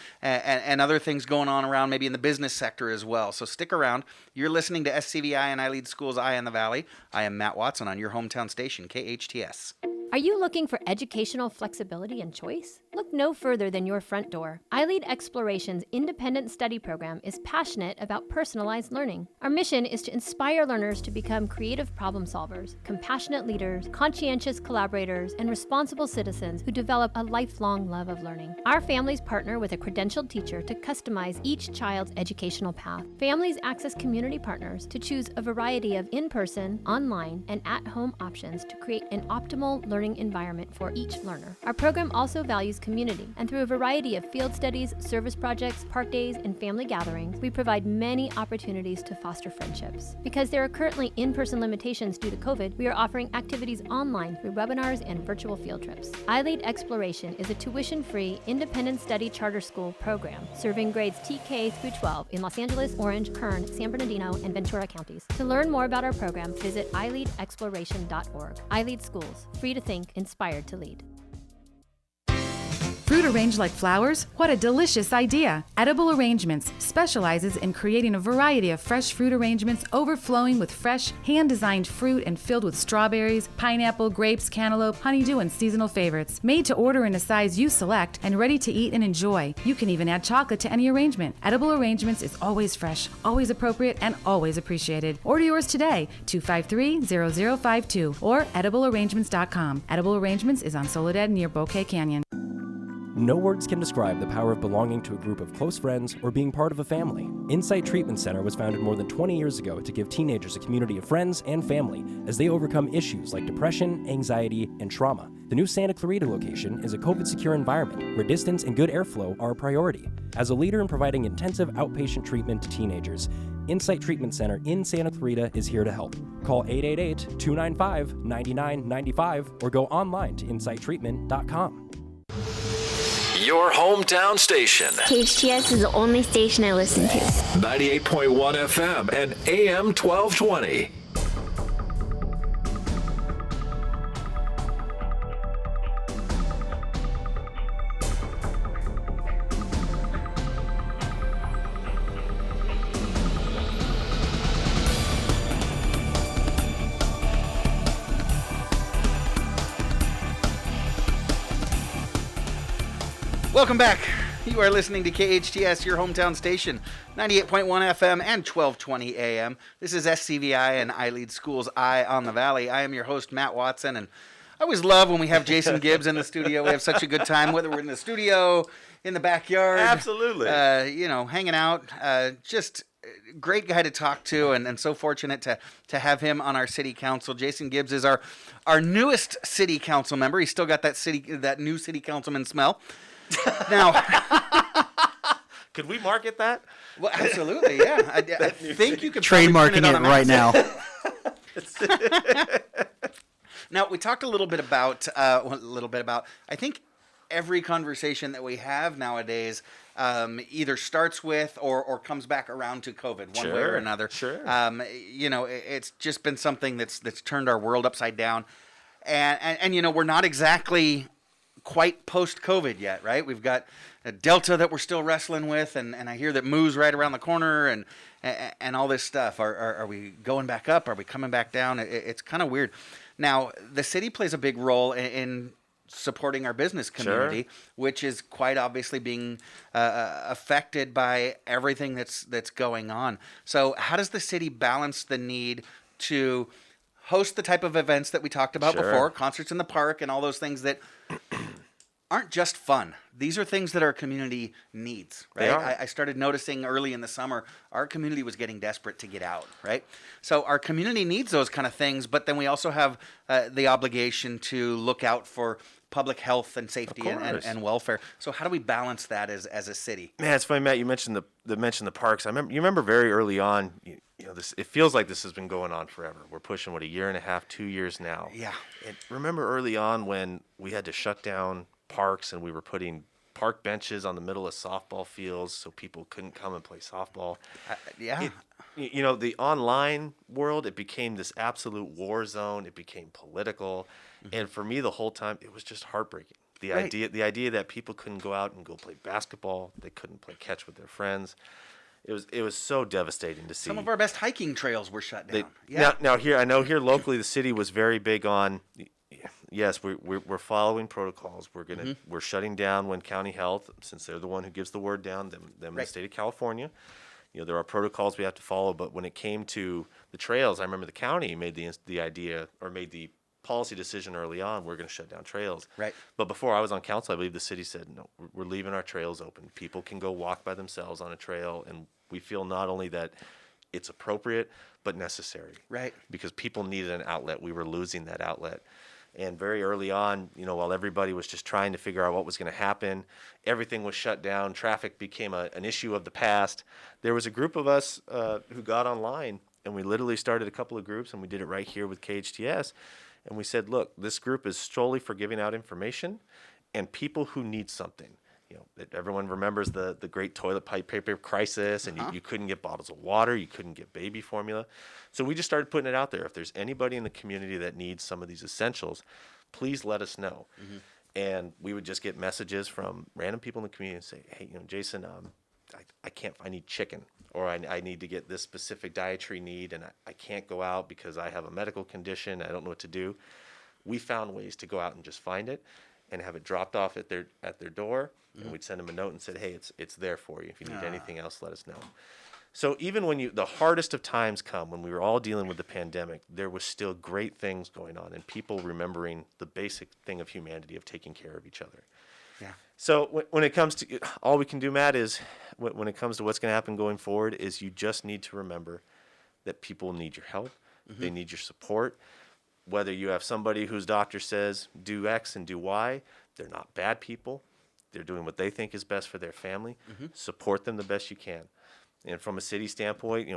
other things going on around maybe in the business sector as well. So stick around. You're listening to SCVi and I Lead Schools Eye on the Valley. I am Matt Watson on your hometown station, KHTS. Are you looking for educational flexibility and choice? Look no further than your front door. iLead Exploration's independent study program is passionate about personalized learning. Our mission is to inspire learners to become creative problem solvers, compassionate leaders, conscientious collaborators, and responsible citizens who develop a lifelong love of learning. Our families partner with a credentialed teacher to customize each child's educational path. Families access community partners to choose a variety of in-person, online, and at-home options to create an optimal learning environment for each learner. Our program also values community, and through a variety of field studies, service projects, park days, and family gatherings, we provide many opportunities to foster friendships. Because there are currently in-person limitations due to COVID, we are offering activities online through webinars and virtual field trips. iLead Exploration is a tuition-free, independent study charter school program serving grades TK through 12 in Los Angeles, Orange, Kern, San Bernardino, and Ventura counties. To learn more about our program, visit iLeadExploration.org. iLead Schools, free to think, inspired to lead. Fruit arranged like flowers? What a delicious idea! Edible Arrangements specializes in creating a variety of fresh fruit arrangements overflowing with fresh, hand-designed fruit and filled with strawberries, pineapple, grapes, cantaloupe, honeydew, and seasonal favorites. Made to order in a size you select and ready to eat and enjoy. You can even add chocolate to any arrangement. Edible Arrangements is always fresh, always appropriate, and always appreciated. Order yours today, 253-0052 or ediblearrangements.com. Edible Arrangements is on Soledad near Bouquet Canyon. No words can describe the power of belonging to a group of close friends or being part of a family. Insight Treatment Center was founded more than 20 years ago to give teenagers a community of friends and family as they overcome issues like depression, anxiety, and trauma. The new Santa Clarita location is a COVID-secure environment where distance and good airflow are a priority. As a leader in providing intensive outpatient treatment to teenagers, Insight Treatment Center in Santa Clarita is here to help. Call 888-295-9995 or go online to insighttreatment.com. Your hometown station. KHTS is the only station I listen to. 98.1 FM and AM 1220. Welcome back. You are listening to KHTS, your hometown station, 98.1 FM and 1220 AM. This is SCVi and I Lead Schools Eye on the Valley. I am your host, Matt Watson, and I always love when we have Jason Gibbs in the studio. We have such a good time, whether we're in the studio, in the backyard. Absolutely. Hanging out. Just great guy to talk to, and so fortunate to have him on our city council. Jason Gibbs is our newest city council member. He's still got that new city councilman smell. Now, could we market that? Well, absolutely, yeah. I think you could trademarking it right now. Now, we talked a little bit about. I think every conversation that we have nowadays either starts with or comes back around to COVID one way or another. Sure. It's just been something that's turned our world upside down, and we're not exactly quite post-COVID yet, right? We've got a Delta that we're still wrestling with, and I hear that Moo's right around the corner, and all this stuff. Are we going back up? Are we coming back down? It's kind of weird. Now, the city plays a big role in supporting our business community, which is quite obviously being affected by everything that's going on. So how does the city balance the need to host the type of events that we talked about before, concerts in the park and all those things that aren't just fun? These are things that our community needs, right? I started noticing early in the summer, our community was getting desperate to get out, right? So our community needs those kind of things, but then we also have the obligation to look out for public health and safety and welfare. So how do we balance that as a city? Man, it's funny, Matt, you mentioned the parks. You remember very early on, this, it feels like this has been going on forever. We're pushing, a year and a half, 2 years now. Yeah. And remember early on when we had to shut down parks and we were putting park benches on the middle of softball fields so people couldn't come and play softball. The online world, it became this absolute war zone. It became political. And for me, the whole time, it was just heartbreaking. The idea that people couldn't go out and go play basketball, they couldn't play catch with their friends. It was so devastating to see. Some of our best hiking trails were shut down. Now here, I know here locally, the city was very big on. Yes, we're following protocols. We're shutting down when county health, since they're the one who gives the word down. Them in the state of California, there are protocols we have to follow. But when it came to the trails, I remember the county made the idea or made the policy decision early on. We're going to shut down trails. Right. But before I was on council, I believe the city said no. We're leaving our trails open. People can go walk by themselves on a trail, and we feel not only that it's appropriate but necessary. Right. Because people needed an outlet. We were losing that outlet. And very early on, while everybody was just trying to figure out what was going to happen, everything was shut down. Traffic became an issue of the past. There was a group of us who got online, and we literally started a couple of groups, and we did it right here with KHTS. And we said, look, this group is solely for giving out information and people who need something. Everyone remembers the great toilet paper crisis, and you couldn't get bottles of water, you couldn't get baby formula. So we just started putting it out there. If there's anybody in the community that needs some of these essentials, please let us know. And we would just get messages from random people in the community and say, hey, Jason, I need chicken, or I need to get this specific dietary need, and I can't go out because I have a medical condition, I don't know what to do. We found ways to go out and just find it and have it dropped off at their door, and we'd send them a note and said, hey, it's there for you. If you need anything else, let us know. So even when the hardest of times come, when we were all dealing with the pandemic, there was still great things going on and people remembering the basic thing of humanity of taking care of each other. Yeah. So when it comes to, all we can do, Matt, is when it comes to what's going to happen going forward, is you just need to remember that people need your help. They need your support. Whether you have somebody whose doctor says do X and do Y, they're not bad people. They're doing what they think is best for their family. Support them the best you can. And from a city standpoint,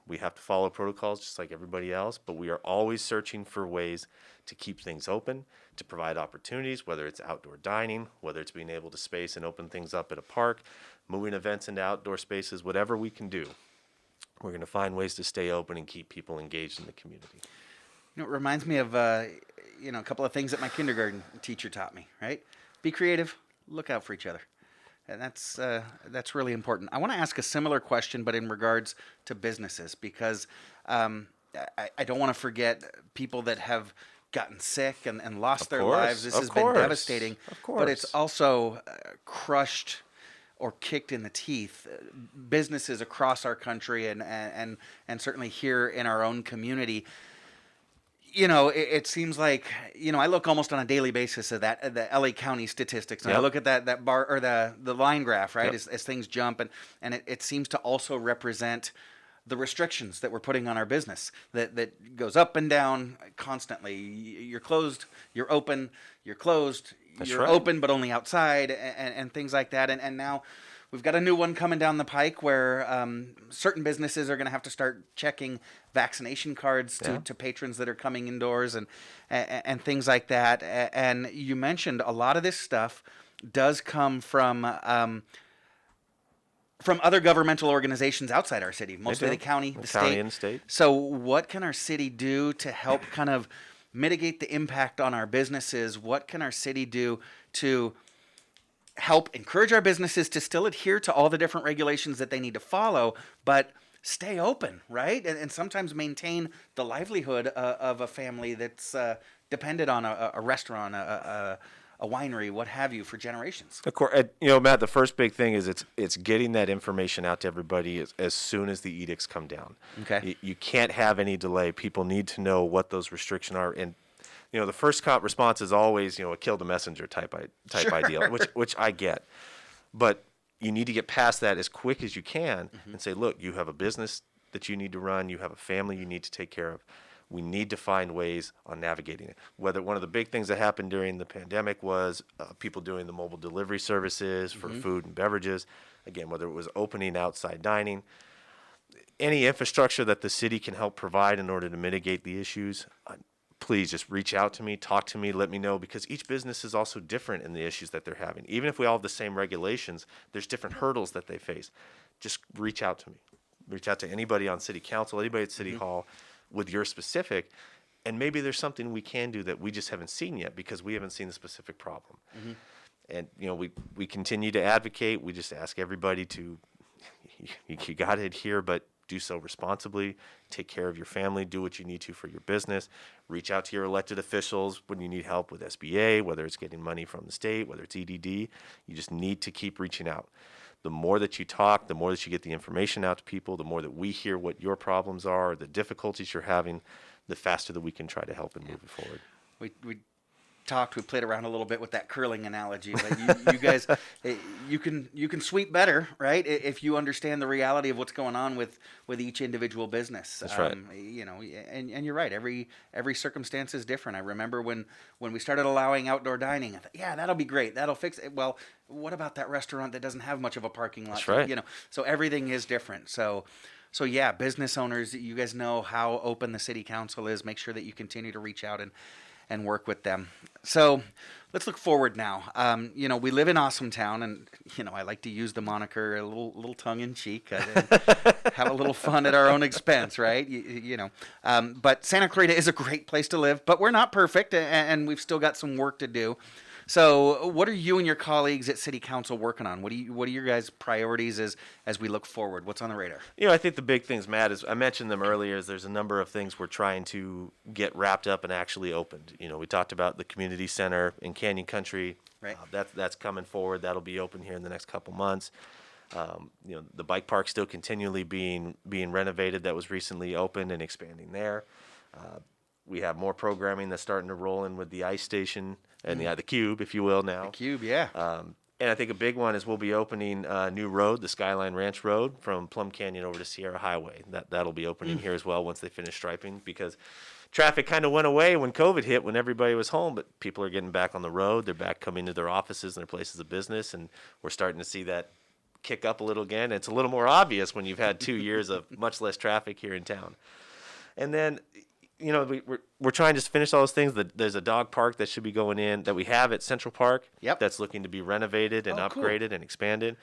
we have to follow protocols just like everybody else, but we are always searching for ways to keep things open, to provide opportunities, whether it's outdoor dining, whether it's being able to space and open things up at a park, moving events into outdoor spaces, whatever we can do. We're going to find ways to stay open and keep people engaged in the community. It reminds me of a couple of things that my kindergarten teacher taught me, right? Be creative, look out for each other. And that's really important. I want to ask a similar question, but in regards to businesses, because I don't want to forget people that have gotten sick and lost their lives. This has been devastating. Of course. But it's also crushed or kicked in the teeth businesses across our country and certainly here in our own community. It seems like, I look almost on a daily basis at the LA County statistics, and I look at that bar or the line graph, right, as things jump, and it seems to also represent the restrictions that we're putting on our business that goes up and down constantly. You're closed, you're open, you're closed, you're open, but only outside, and things like that. And now we've got a new one coming down the pike where certain businesses are going to have to start checking vaccination cards to patrons that are coming indoors and things like that. And you mentioned a lot of this stuff does come from other governmental organizations outside our city, mostly the county, the county and state. So what can our city do to help kind of mitigate the impact on our businesses? What can our city do to help encourage our businesses to still adhere to all the different regulations that they need to follow, but stay open, right? And sometimes maintain the livelihood of a family that's dependent on a restaurant, a a winery, what have you, for generations. Of course, Matt, the first big thing is it's getting that information out to everybody as soon as the edicts come down. Okay. You can't have any delay. People need to know what those restrictions are. And, the first response is always, a kill the messenger type Sure. ideal, which I get. But you need to get past that as quick as you can and say, look, you have a business that you need to run. You have a family you need to take care of. We need to find ways on navigating it. Whether one of the big things that happened during the pandemic was people doing the mobile delivery services for food and beverages. Again, whether it was opening outside dining, any infrastructure that the city can help provide in order to mitigate the issues, please just reach out to me, talk to me, let me know, because each business is also different in the issues that they're having. Even if we all have the same regulations, there's different hurdles that they face. Just reach out to me. Reach out to anybody on city council, anybody at city hall with your specific, and maybe there's something we can do that we just haven't seen yet because we haven't seen the specific problem. And, we continue to advocate. We just ask everybody to, you got to adhere, but do so responsibly. Take care of your family. Do what you need to for your business. Reach out to your elected officials when you need help with SBA, whether it's getting money from the state, whether it's EDD. You just need to keep reaching out. The more that you talk, the more that you get the information out to people, the more that we hear what your problems are, the difficulties you're having, the faster that we can try to help and move it forward. We played around a little bit with that curling analogy, but you guys, you can sweep better, right? If you understand the reality of what's going on with each individual business. That's right. And you're right. Every circumstance is different. I remember when we started allowing outdoor dining, I thought, yeah, that'll be great. That'll fix it. Well, what about that restaurant that doesn't have much of a parking lot? That's right. So everything is different. So yeah, business owners, you guys know how open the city council is. Make sure that you continue to reach out and work with them. So let's look forward now. We live in Awesome Town, and I like to use the moniker a little tongue in cheek, have a little fun at our own expense, right? But Santa Clarita is a great place to live, but we're not perfect, and we've still got some work to do. So what are you and your colleagues at City Council working on? What are your guys' priorities as we look forward? What's on the radar? I think the big things, Matt, is I mentioned them earlier, is there's a number of things we're trying to get wrapped up and actually opened. We talked about the community center in Canyon Country. Right. That's coming forward. That'll be open here in the next couple months. The bike park still continually being renovated. That was recently opened and expanding there. We have more programming that's starting to roll in with the ice station and the Cube, if you will, now. The Cube, yeah. And I think a big one is we'll be opening a new road, the Skyline Ranch Road, from Plum Canyon over to Sierra Highway. That'll be opening here as well once they finish striping, because traffic kind of went away when COVID hit, when everybody was home, but people are getting back on the road. They're back coming to their offices and their places of business, and we're starting to see that kick up a little again. It's a little more obvious when you've had 2 years of much less traffic here in town. And then we're trying to finish all those things. There's a dog park that should be going in that we have at Central Park. Yep. That's looking to be renovated and upgraded cool. and expanded.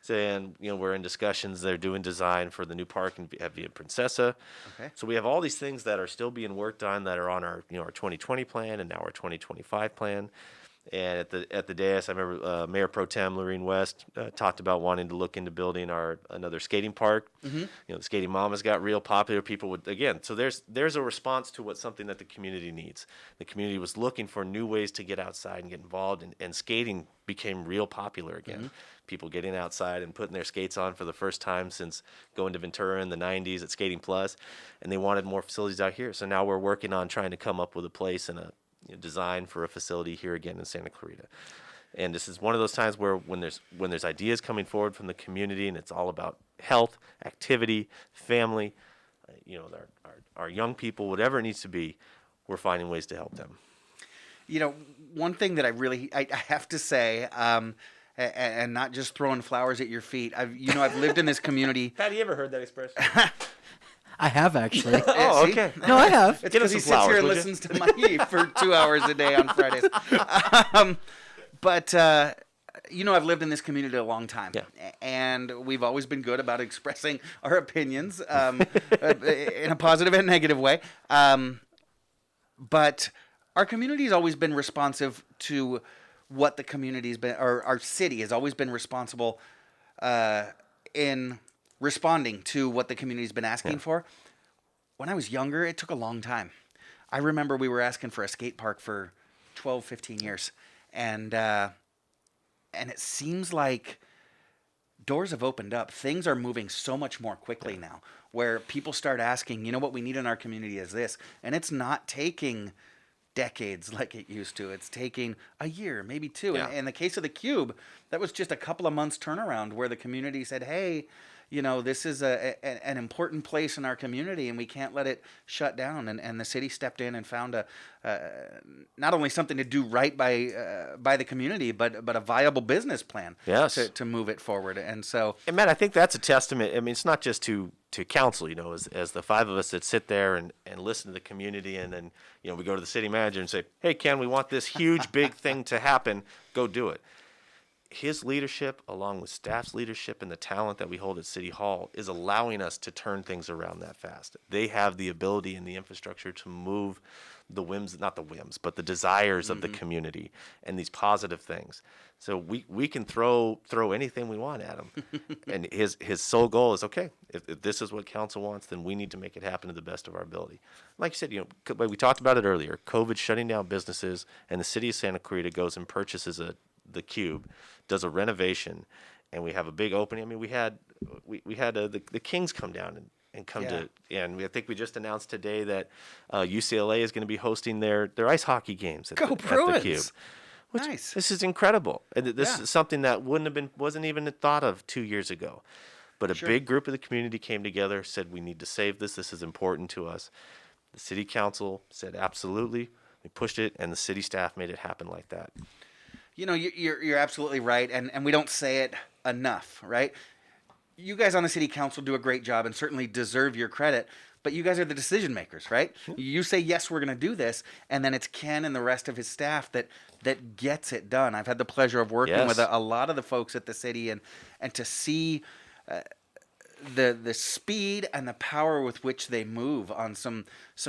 And we're in discussions. They're doing design for the new park at Via Princesa. Okay. So we have all these things that are still being worked on that are on our our 2020 plan and now our 2025 plan. And at the dais, I remember Mayor Pro Tem Lorene West talked about wanting to look into building another skating park. Mm-hmm. The Skating Mamas got real popular. People would, again, so there's a response to something that the community needs. The community was looking for new ways to get outside and get involved, and skating became real popular again. Mm-hmm. People getting outside and putting their skates on for the first time since going to Ventura in the 90s at Skating Plus, and they wanted more facilities out here. So now we're working on trying to come up with a place and a design for a facility here again in Santa Clarita. And this is one of those times where when there's ideas coming forward from the community, and it's all about health, activity, family, our young people, whatever it needs to be, we're finding ways to help them. One thing that I have to say, and not just throwing flowers at your feet. I've lived in this community. Have you ever heard that expression? I have actually. Oh, okay. No, I have. It's because he sits here and listens to me for 2 hours a day on Fridays. But I've lived in this community a long time, and we've always been good about expressing our opinions in a positive and negative way. But our community has always been responsive to what the community's been, or our city has always been responsible in responding to what the community's been asking for. When I was younger, it took a long time. I remember we were asking for a skate park for 12, 15 years. And it seems like doors have opened up. Things are moving so much more quickly now, where people start asking, you know, what we need in our community is this. And it's not taking decades like it used to. It's taking a year, maybe two. Yeah. In the case of the Cube, that was just a couple of months turnaround where the community said, hey, you know, this is an important place in our community and we can't let it shut down. And the city stepped in and found not only something to do right by the community, but a viable business plan to move it forward. And so, and Matt, I think that's a testament. I mean, it's not just to council, you know, as the five of us that sit there and listen to the community, and then, you know, we go to the city manager and say, hey, Ken, we want this huge, big thing to happen. Go do it. His leadership, along with staff's leadership and the talent that we hold at City Hall, is allowing us to turn things around that fast. They have the ability and the infrastructure to move the whims, not the whims, but the desires of the community and these positive things. So we can throw anything we want at him. And his sole goal is, okay, if this is what council wants, then we need to make it happen to the best of our ability. Like you said, you know, we talked about it earlier, COVID shutting down businesses, and the city of Santa Clarita goes and purchases the Cube, does a renovation, and we have a big opening. I mean, we had the Kings come down and come to, and I think we just announced today that UCLA is going to be hosting their ice hockey games at the Cube. Nice. This is incredible. And this is something that wasn't even thought of 2 years ago. But a big group of the community came together, said we need to save this. This is important to us. The city council said absolutely. We pushed it, and the city staff made it happen like that. You know, you're absolutely right, and we don't say it enough, right? You guys on the city council do a great job and certainly deserve your credit, but you guys are the decision makers, right? You say, yes, we're going to do this, and then it's Ken and the rest of his staff that gets it done. I've had the pleasure of working with a lot of the folks at the city, and to see the speed and the power with which they move on some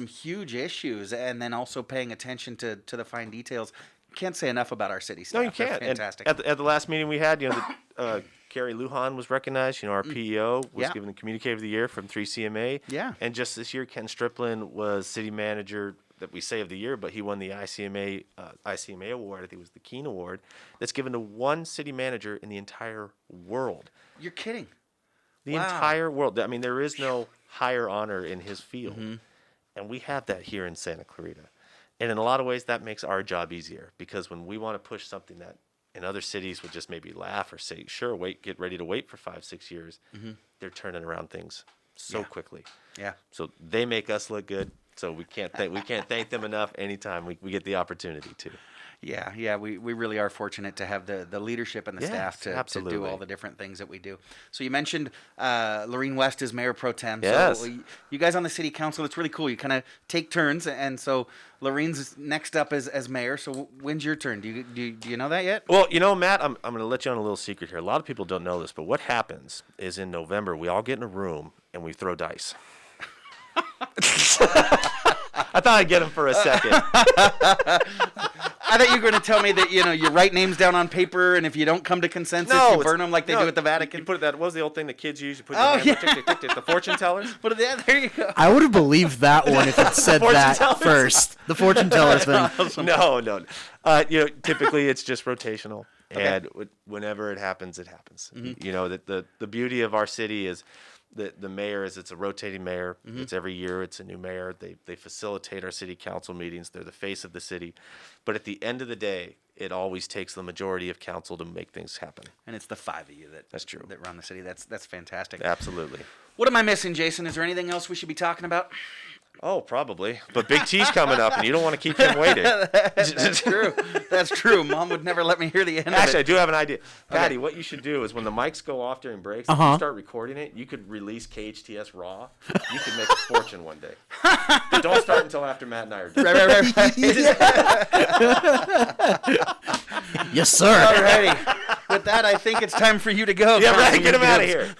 huge issues, and then also paying attention to the fine details. Can't say enough about our city staff. No, you can't. They're fantastic. And at the last meeting we had, you know, Carrie Lujan was recognized. You know, our PEO was given the Communicator of the Year from 3CMA. Yeah. And just this year, Ken Striplin was City Manager that we say of the year, but he won the ICMA award. I think it was the Keene Award. That's given to one city manager in the entire world. You're kidding. The entire world. I mean, there is no higher honor in his field, and we have that here in Santa Clarita. And in a lot of ways, that makes our job easier, because when we want to push something that in other cities would just maybe laugh or say, sure, get ready to wait for 5-6 years, they're turning around things so quickly. Yeah. So they make us look good. So we can't thank them enough anytime we get the opportunity to. Yeah, we really are fortunate to have the leadership and the staff to do all the different things that we do. So you mentioned Lorene West is Mayor Pro Tem. Yes. So you guys on the City Council, it's really cool. You kind of take turns, and so Lorene's next up as mayor. So when's your turn? Do you know that yet? Well, you know, Matt, I'm going to let you on a little secret here. A lot of people don't know this, but what happens is in November, we all get in a room and we throw dice. I thought I'd get him for a second. I thought you were going to tell me that, you know, you write names down on paper, and if you don't come to consensus, you burn them like they do at the Vatican. You put that. What was the old thing that kids use? You put the fortune tellers. But there you go. I would have believed that one if it said that first. The fortune tellers thing. Awesome. No. You know, typically it's just rotational, and whenever it happens, it happens. You know, that the beauty of our city is the mayor it's a rotating mayor. It's every year it's a new mayor. They facilitate our city council meetings. They're the face of the city. But at the end of the day, it always takes the majority of council to make things happen. And it's the five of you that's true that run the city. That's fantastic. Absolutely. What am I missing, Jason? Is there anything else we should be talking about? Oh, probably. But Big T's coming up, and you don't want to keep him waiting. That's true. That's true. Mom would never let me hear the end of it. Actually, I do have an idea. Patty, what you should do is when the mics go off during breaks, if you start recording it, you could release KHTS Raw. You could make a fortune one day. But don't start until after Matt and I are done. Right. Yes, sir. All righty. With that, I think it's time for you to go. Yeah, right. Get him out of here.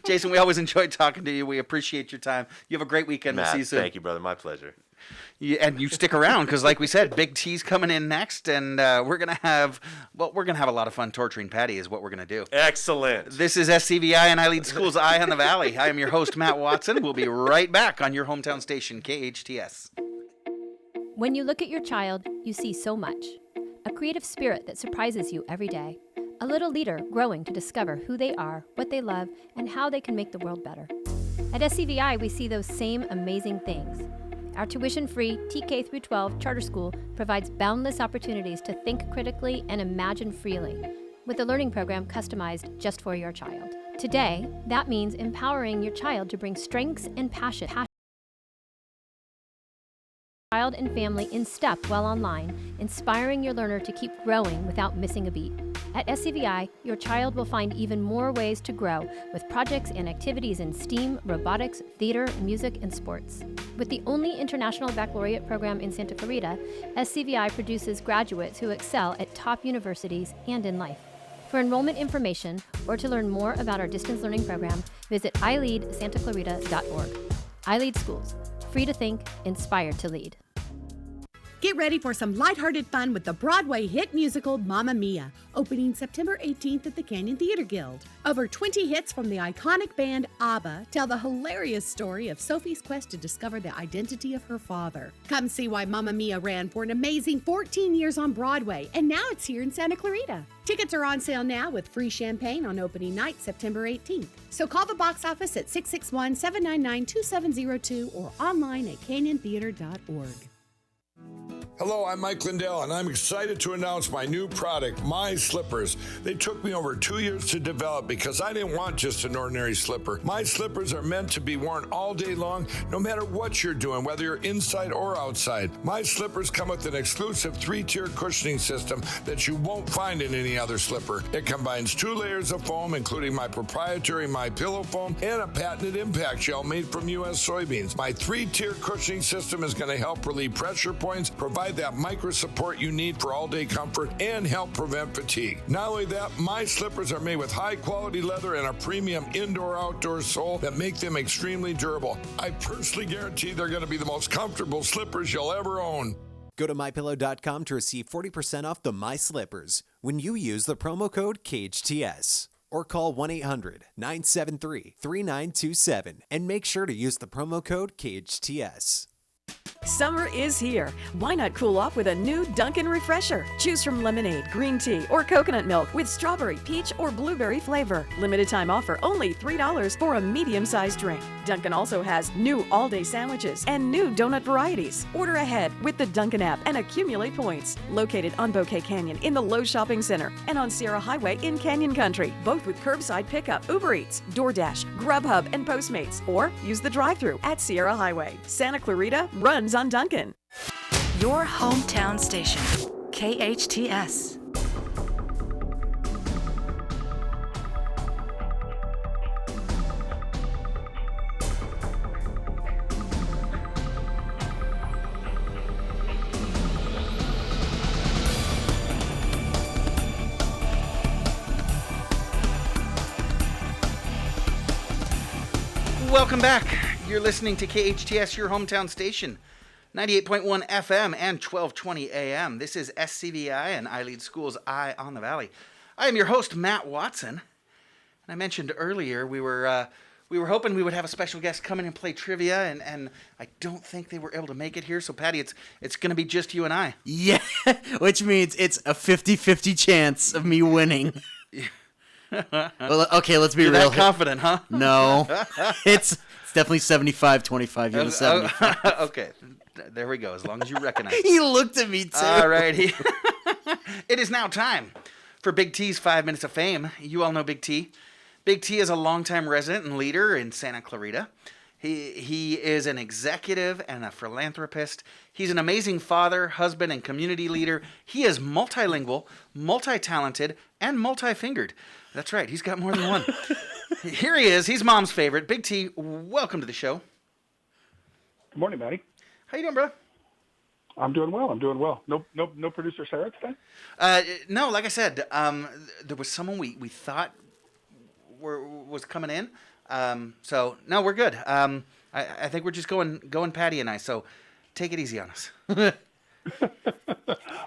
Jason, we always enjoyed talking to you. We appreciate your time. You have a great weekend. Matt, we'll see you soon. Thank you, brother. My pleasure. And you stick around because, like we said, Big T's coming in next, and we're gonna have a lot of fun torturing Patty. Is what we're gonna do. Excellent. This is SCVi, and I lead Schools Eye on the Valley. I am your host, Matt Watson. We'll be right back on your hometown station, KHTS. When you look at your child, you see so much. A creative spirit that surprises you every day. A little leader growing to discover who they are, what they love, and how they can make the world better. At SCVi, we see those same amazing things. Our tuition-free TK through 12 charter school provides boundless opportunities to think critically and imagine freely, with a learning program customized just for your child. Today, that means empowering your child to bring strengths and passion child and family in step while online, inspiring your learner to keep growing without missing a beat. At SCVi, your child will find even more ways to grow with projects and activities in STEAM, robotics, theater, music, and sports. With the only international baccalaureate program in Santa Clarita, SCVi produces graduates who excel at top universities and in life. For enrollment information or to learn more about our distance learning program, visit ileadsantaclarita.org. iLead Schools. Free to think, inspired to lead. Get ready for some lighthearted fun with the Broadway hit musical Mamma Mia, opening September 18th at the Canyon Theater Guild. Over 20 hits from the iconic band ABBA tell the hilarious story of Sophie's quest to discover the identity of her father. Come see why Mamma Mia ran for an amazing 14 years on Broadway, and now it's here in Santa Clarita. Tickets are on sale now with free champagne on opening night, September 18th. So call the box office at 661-799-2702 or online at canyontheater.org. Hello, I'm Mike Lindell, and I'm excited to announce my new product, My Slippers. They took me over 2 years to develop because I didn't want just an ordinary slipper. My slippers are meant to be worn all day long, no matter what you're doing, whether you're inside or outside. My slippers come with an exclusive 3-tier cushioning system that you won't find in any other slipper. It combines 2 layers of foam, including my proprietary My Pillow foam and a patented impact gel made from U.S. soybeans. My 3-tier cushioning system is going to help relieve pressure points, provide that micro support you need for all-day comfort, and help prevent fatigue. Not only that, my slippers are made with high-quality leather and a premium indoor-outdoor sole that make them extremely durable. I personally guarantee they're going to be the most comfortable slippers you'll ever own. Go to MyPillow.com to receive 40% off the My Slippers when you use the promo code KHTS. Or call 1-800-973-3927 and make sure to use the promo code KHTS. Summer is here. Why not cool off with a new Dunkin' Refresher? Choose from lemonade, green tea, or coconut milk with strawberry, peach, or blueberry flavor. Limited time offer, only $3 for a medium-sized drink. Dunkin' also has new all-day sandwiches and new donut varieties. Order ahead with the Dunkin' app and accumulate points. Located on Bouquet Canyon in the Lowe's Shopping Center and on Sierra Highway in Canyon Country, both with curbside pickup, Uber Eats, DoorDash, Grubhub, and Postmates. Or use the drive-thru at Sierra Highway. Santa Clarita runs on Dunkin'. Your hometown station, KHTS. Welcome back. You're listening to KHTS, your hometown station. 98.1 FM and 1220 AM. This is SCVi and iLead Schools Eye on the Valley. I am your host, Matt Watson. And I mentioned earlier we were hoping we would have a special guest come in and play trivia, and I don't think they were able to make it here. So, Patty, it's going to be just you and I. Yeah, which means it's a 50-50 chance of me winning. Well, okay, let's be You're real. That confident, huh? No, it's definitely 75-25. You're the 75. Okay, there we go. As long as you recognize it. He looked at me too. All righty. It is now time for Big T's 5 Minutes of Fame. You all know Big T. Big T is a longtime resident and leader in Santa Clarita. He is an executive and a philanthropist. He's an amazing father, husband, and community leader. He is multilingual, multi-talented, and multi-fingered. That's right. He's got more than one. Here he is. He's Mom's favorite. Big T, welcome to the show. Good morning, Matty. How you doing, bro? I'm doing well. No producer Sarah today? No, like I said, there was someone we thought was coming in. So no, we're good. I think we're just going Patty and I. So take it easy on us.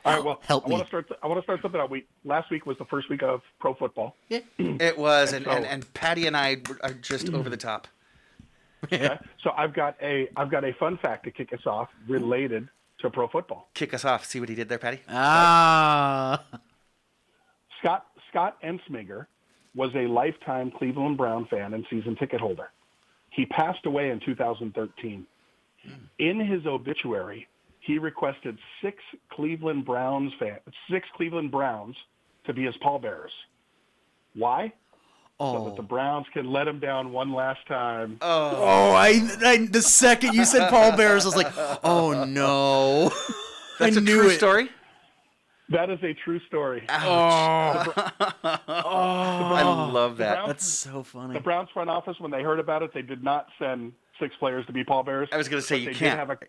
All right. Well, help me. I want to start something out. Last week was the first week of pro football. Yeah, it was, and Patty and I are just over the top. Okay. So I've got a fun fact to kick us off related to pro football. Kick us off. See what he did there, Patty? Scott Ensminger was a lifetime Cleveland Brown fan and season ticket holder. He passed away in 2013. In his obituary, he requested 6 Cleveland Browns to be his pallbearers. Why? So that the Browns can let him down one last time. The second you said pallbearers, I was like, oh no. That's a true story? That is a true story. I love that. That's so funny. The Browns front office, when they heard about it, they did not send 6 players to be pallbearers. I was going to say, you can't.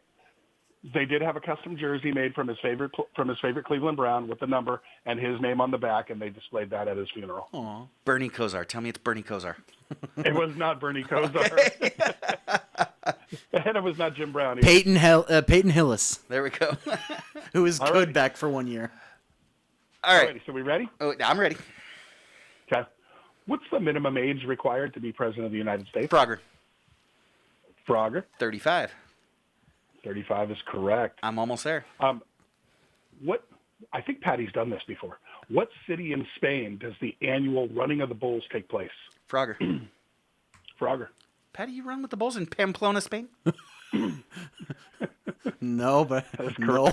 They did have a custom jersey made from his favorite Cleveland Brown with the number and his name on the back, and they displayed that at his funeral. Aww. Bernie Kosar. Tell me it's Bernie Kosar. It was not Bernie Kosar. Okay. And it was not Jim Brown. Peyton Hillis. There we go. Who was good back for 1 year. All right. So we ready? Oh, I'm ready. Okay. What's the minimum age required to be president of the United States? Frogger. 35. 35 is correct. I'm almost there. I think Patty's done this before. What city in Spain does the annual running of the bulls take place? Frogger. Frogger. Patty, you run with the bulls in Pamplona, Spain? No, but no.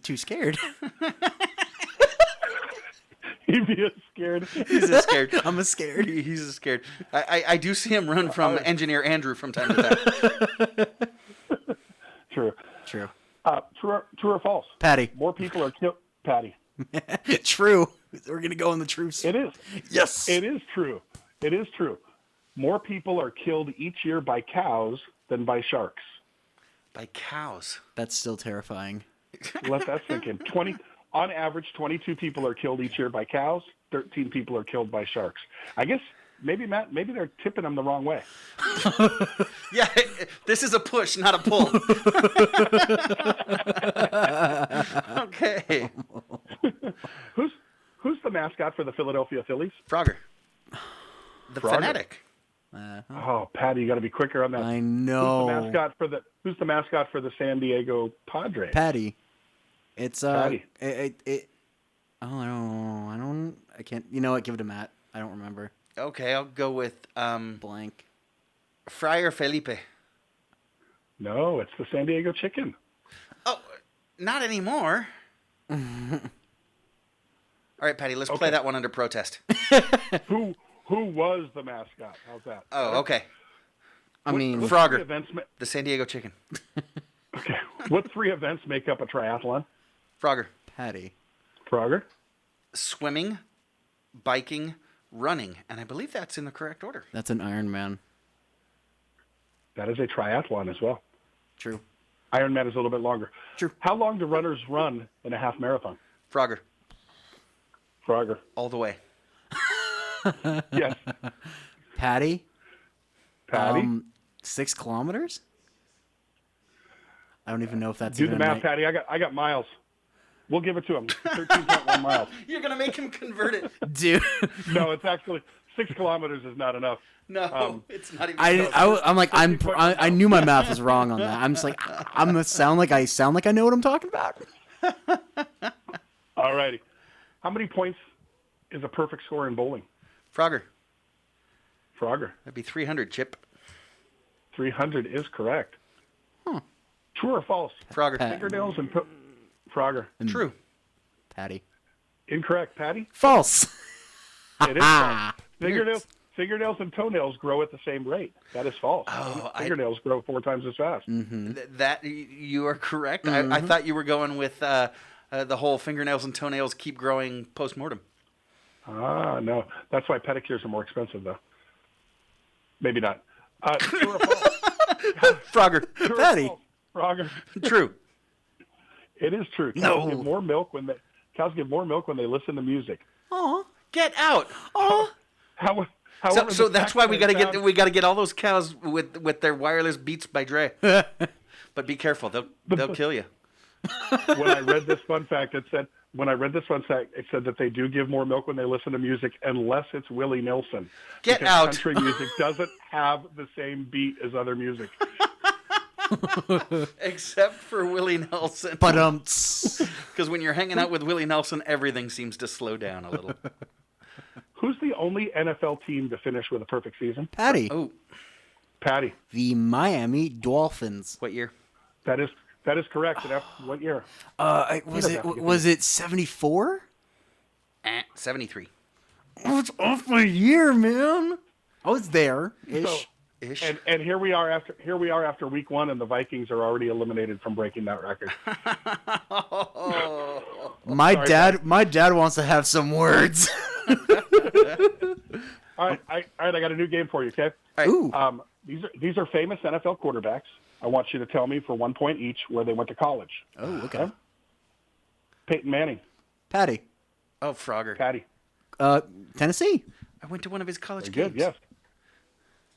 too scared. He'd be scared. He's a scared. I'm a scared. He's a scared. I do see him run from Engineer Andrew from time to time. True. True or false? Patty. More people are killed. Patty. True. We're going to go in the truth. It is. Yes. It is true. It is true. More people are killed each year by cows than by sharks. By cows? That's still terrifying. Let that sink in. On average, 22 people are killed each year by cows. 13 people are killed by sharks. I guess maybe they're tipping them the wrong way. Yeah, this is a push, not a pull. Okay. Who's the mascot for the Philadelphia Phillies? Frogger. The Frogger. Fanatic. Oh, Patty, you got to be quicker on that. I know. Who's the mascot for the San Diego Padres? Patty. It's Patty. I can't. You know what? Give it to Matt. I don't remember. Okay, I'll go with blank. Friar Felipe. No, it's the San Diego Chicken. Oh, not anymore. All right, Patty, let's play that one under protest. Who was the mascot? How's that? Oh, okay. Frogger. The San Diego Chicken. Okay. What 3 events make up a triathlon? Frogger. Patty. Frogger. Swimming, biking, running, and I believe that's in the correct order. That's an Ironman. That is a triathlon as well. True. Ironman is a little bit longer. True. How long do runners run in a half marathon? Frogger. Frogger. All the way. Yes. Patty. 6 kilometers? I don't even know if that's Do the math, Patty. I got miles. We'll give it to him. 13.1 miles. You're gonna make him convert it, dude. No, it's actually 6 kilometers is not enough. No, it's not even. I knew my math was wrong on that. I'm just like I'm gonna sound like I know what I'm talking about. All righty. How many points is a perfect score in bowling? Frogger. That'd be 300, Chip. 300 is correct. True or false? Frogger. Fingernails and Frogger. True. Patty. Incorrect, Patty. False. It is false. Fingernails and toenails grow at the same rate. That is false. Fingernails grow 4 times as fast. Mm-hmm. That you are correct. I thought you were going with the whole fingernails and toenails keep growing post-mortem. No. That's why pedicures are more expensive, though. Maybe not. True or false? Frogger. Patty. Frogger. True. It is true. Cows give more milk when they listen to music. Oh, get out! Oh, however, so that's why we got to get all those cows with their wireless Beats by Dre. But be careful; they'll kill you. When I read this fun fact, it said that they do give more milk when they listen to music, unless it's Willie Nelson. Get because out! Country music doesn't have the same beat as other music. Except for Willie Nelson. But because when you're hanging out with Willie Nelson, everything seems to slow down a little. Who's the only NFL team to finish with a perfect season? Patty. Oh, Patty. The Miami Dolphins. What year? That is correct. What year? Was it 74? 73. Oh, it's off my year, man. I was there. Ish. And here we are after week 1, and the Vikings are already eliminated from breaking that record. My dad wants to have some words. All right, I got a new game for you. Okay. Ooh. These are famous NFL quarterbacks. I want you to tell me for 1 point each where they went to college. Oh, okay. Peyton Manning. Patty. Oh, Frogger. Patty. Tennessee. I went to one of his college Very games. good. Yes.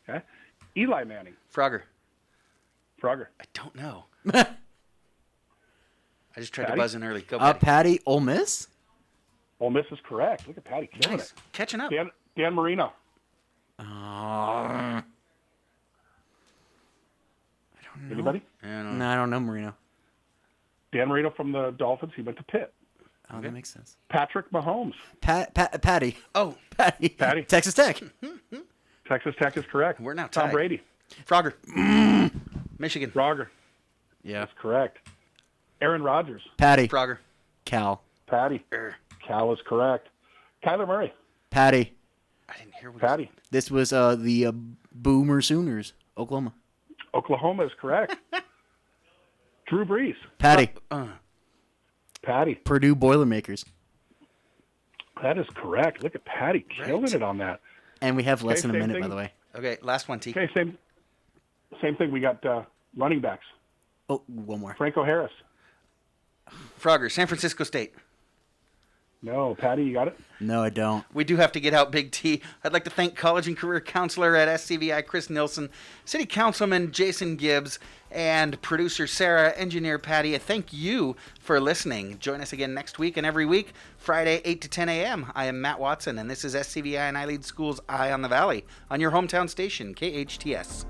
Okay. Eli Manning. Frogger. Frogger. I don't know. I just tried to buzz in early. Go, Patty. Patty. Ole Miss. Ole Miss is correct. Look at Patty killing it. Catching up. Dan Marino. I don't know. Anybody? No, I don't know Marino. Dan Marino from the Dolphins. He went to Pitt. Oh, that makes sense. Patrick Mahomes. Patty. Oh, Patty. Texas Tech. Texas Tech is correct. We're now Tom tied. Brady. Frogger. Michigan. Frogger. Yeah. That's correct. Aaron Rodgers. Patty. Frogger. Cal. Patty. Cal is correct. Kyler Murray. Patty. I didn't hear what Patty. This was the Boomer Sooners, Oklahoma. Oklahoma is correct. Drew Brees. Patty. Patty. Purdue Boilermakers. That is correct. Look at Patty killing it on that. And we have less Okay, than a same minute, thing. by the way. Okay, last one, T. Okay, same thing. We got running backs. Oh, one more. Franco Harris. Frogger. San Francisco State. No, Patty, you got it? No, I don't. We do have to get out Big T. I'd like to thank College and Career Counselor at SCVi, Kris Nilsen, City Councilman Jason Gibbs, and producer Sarah, engineer Patty. Thank you for listening. Join us again next week and every week, Friday, 8 to 10 a.m. I am Matt Watson, and this is SCVi, and I lead schools Eye on the Valley on your hometown station, KHTS.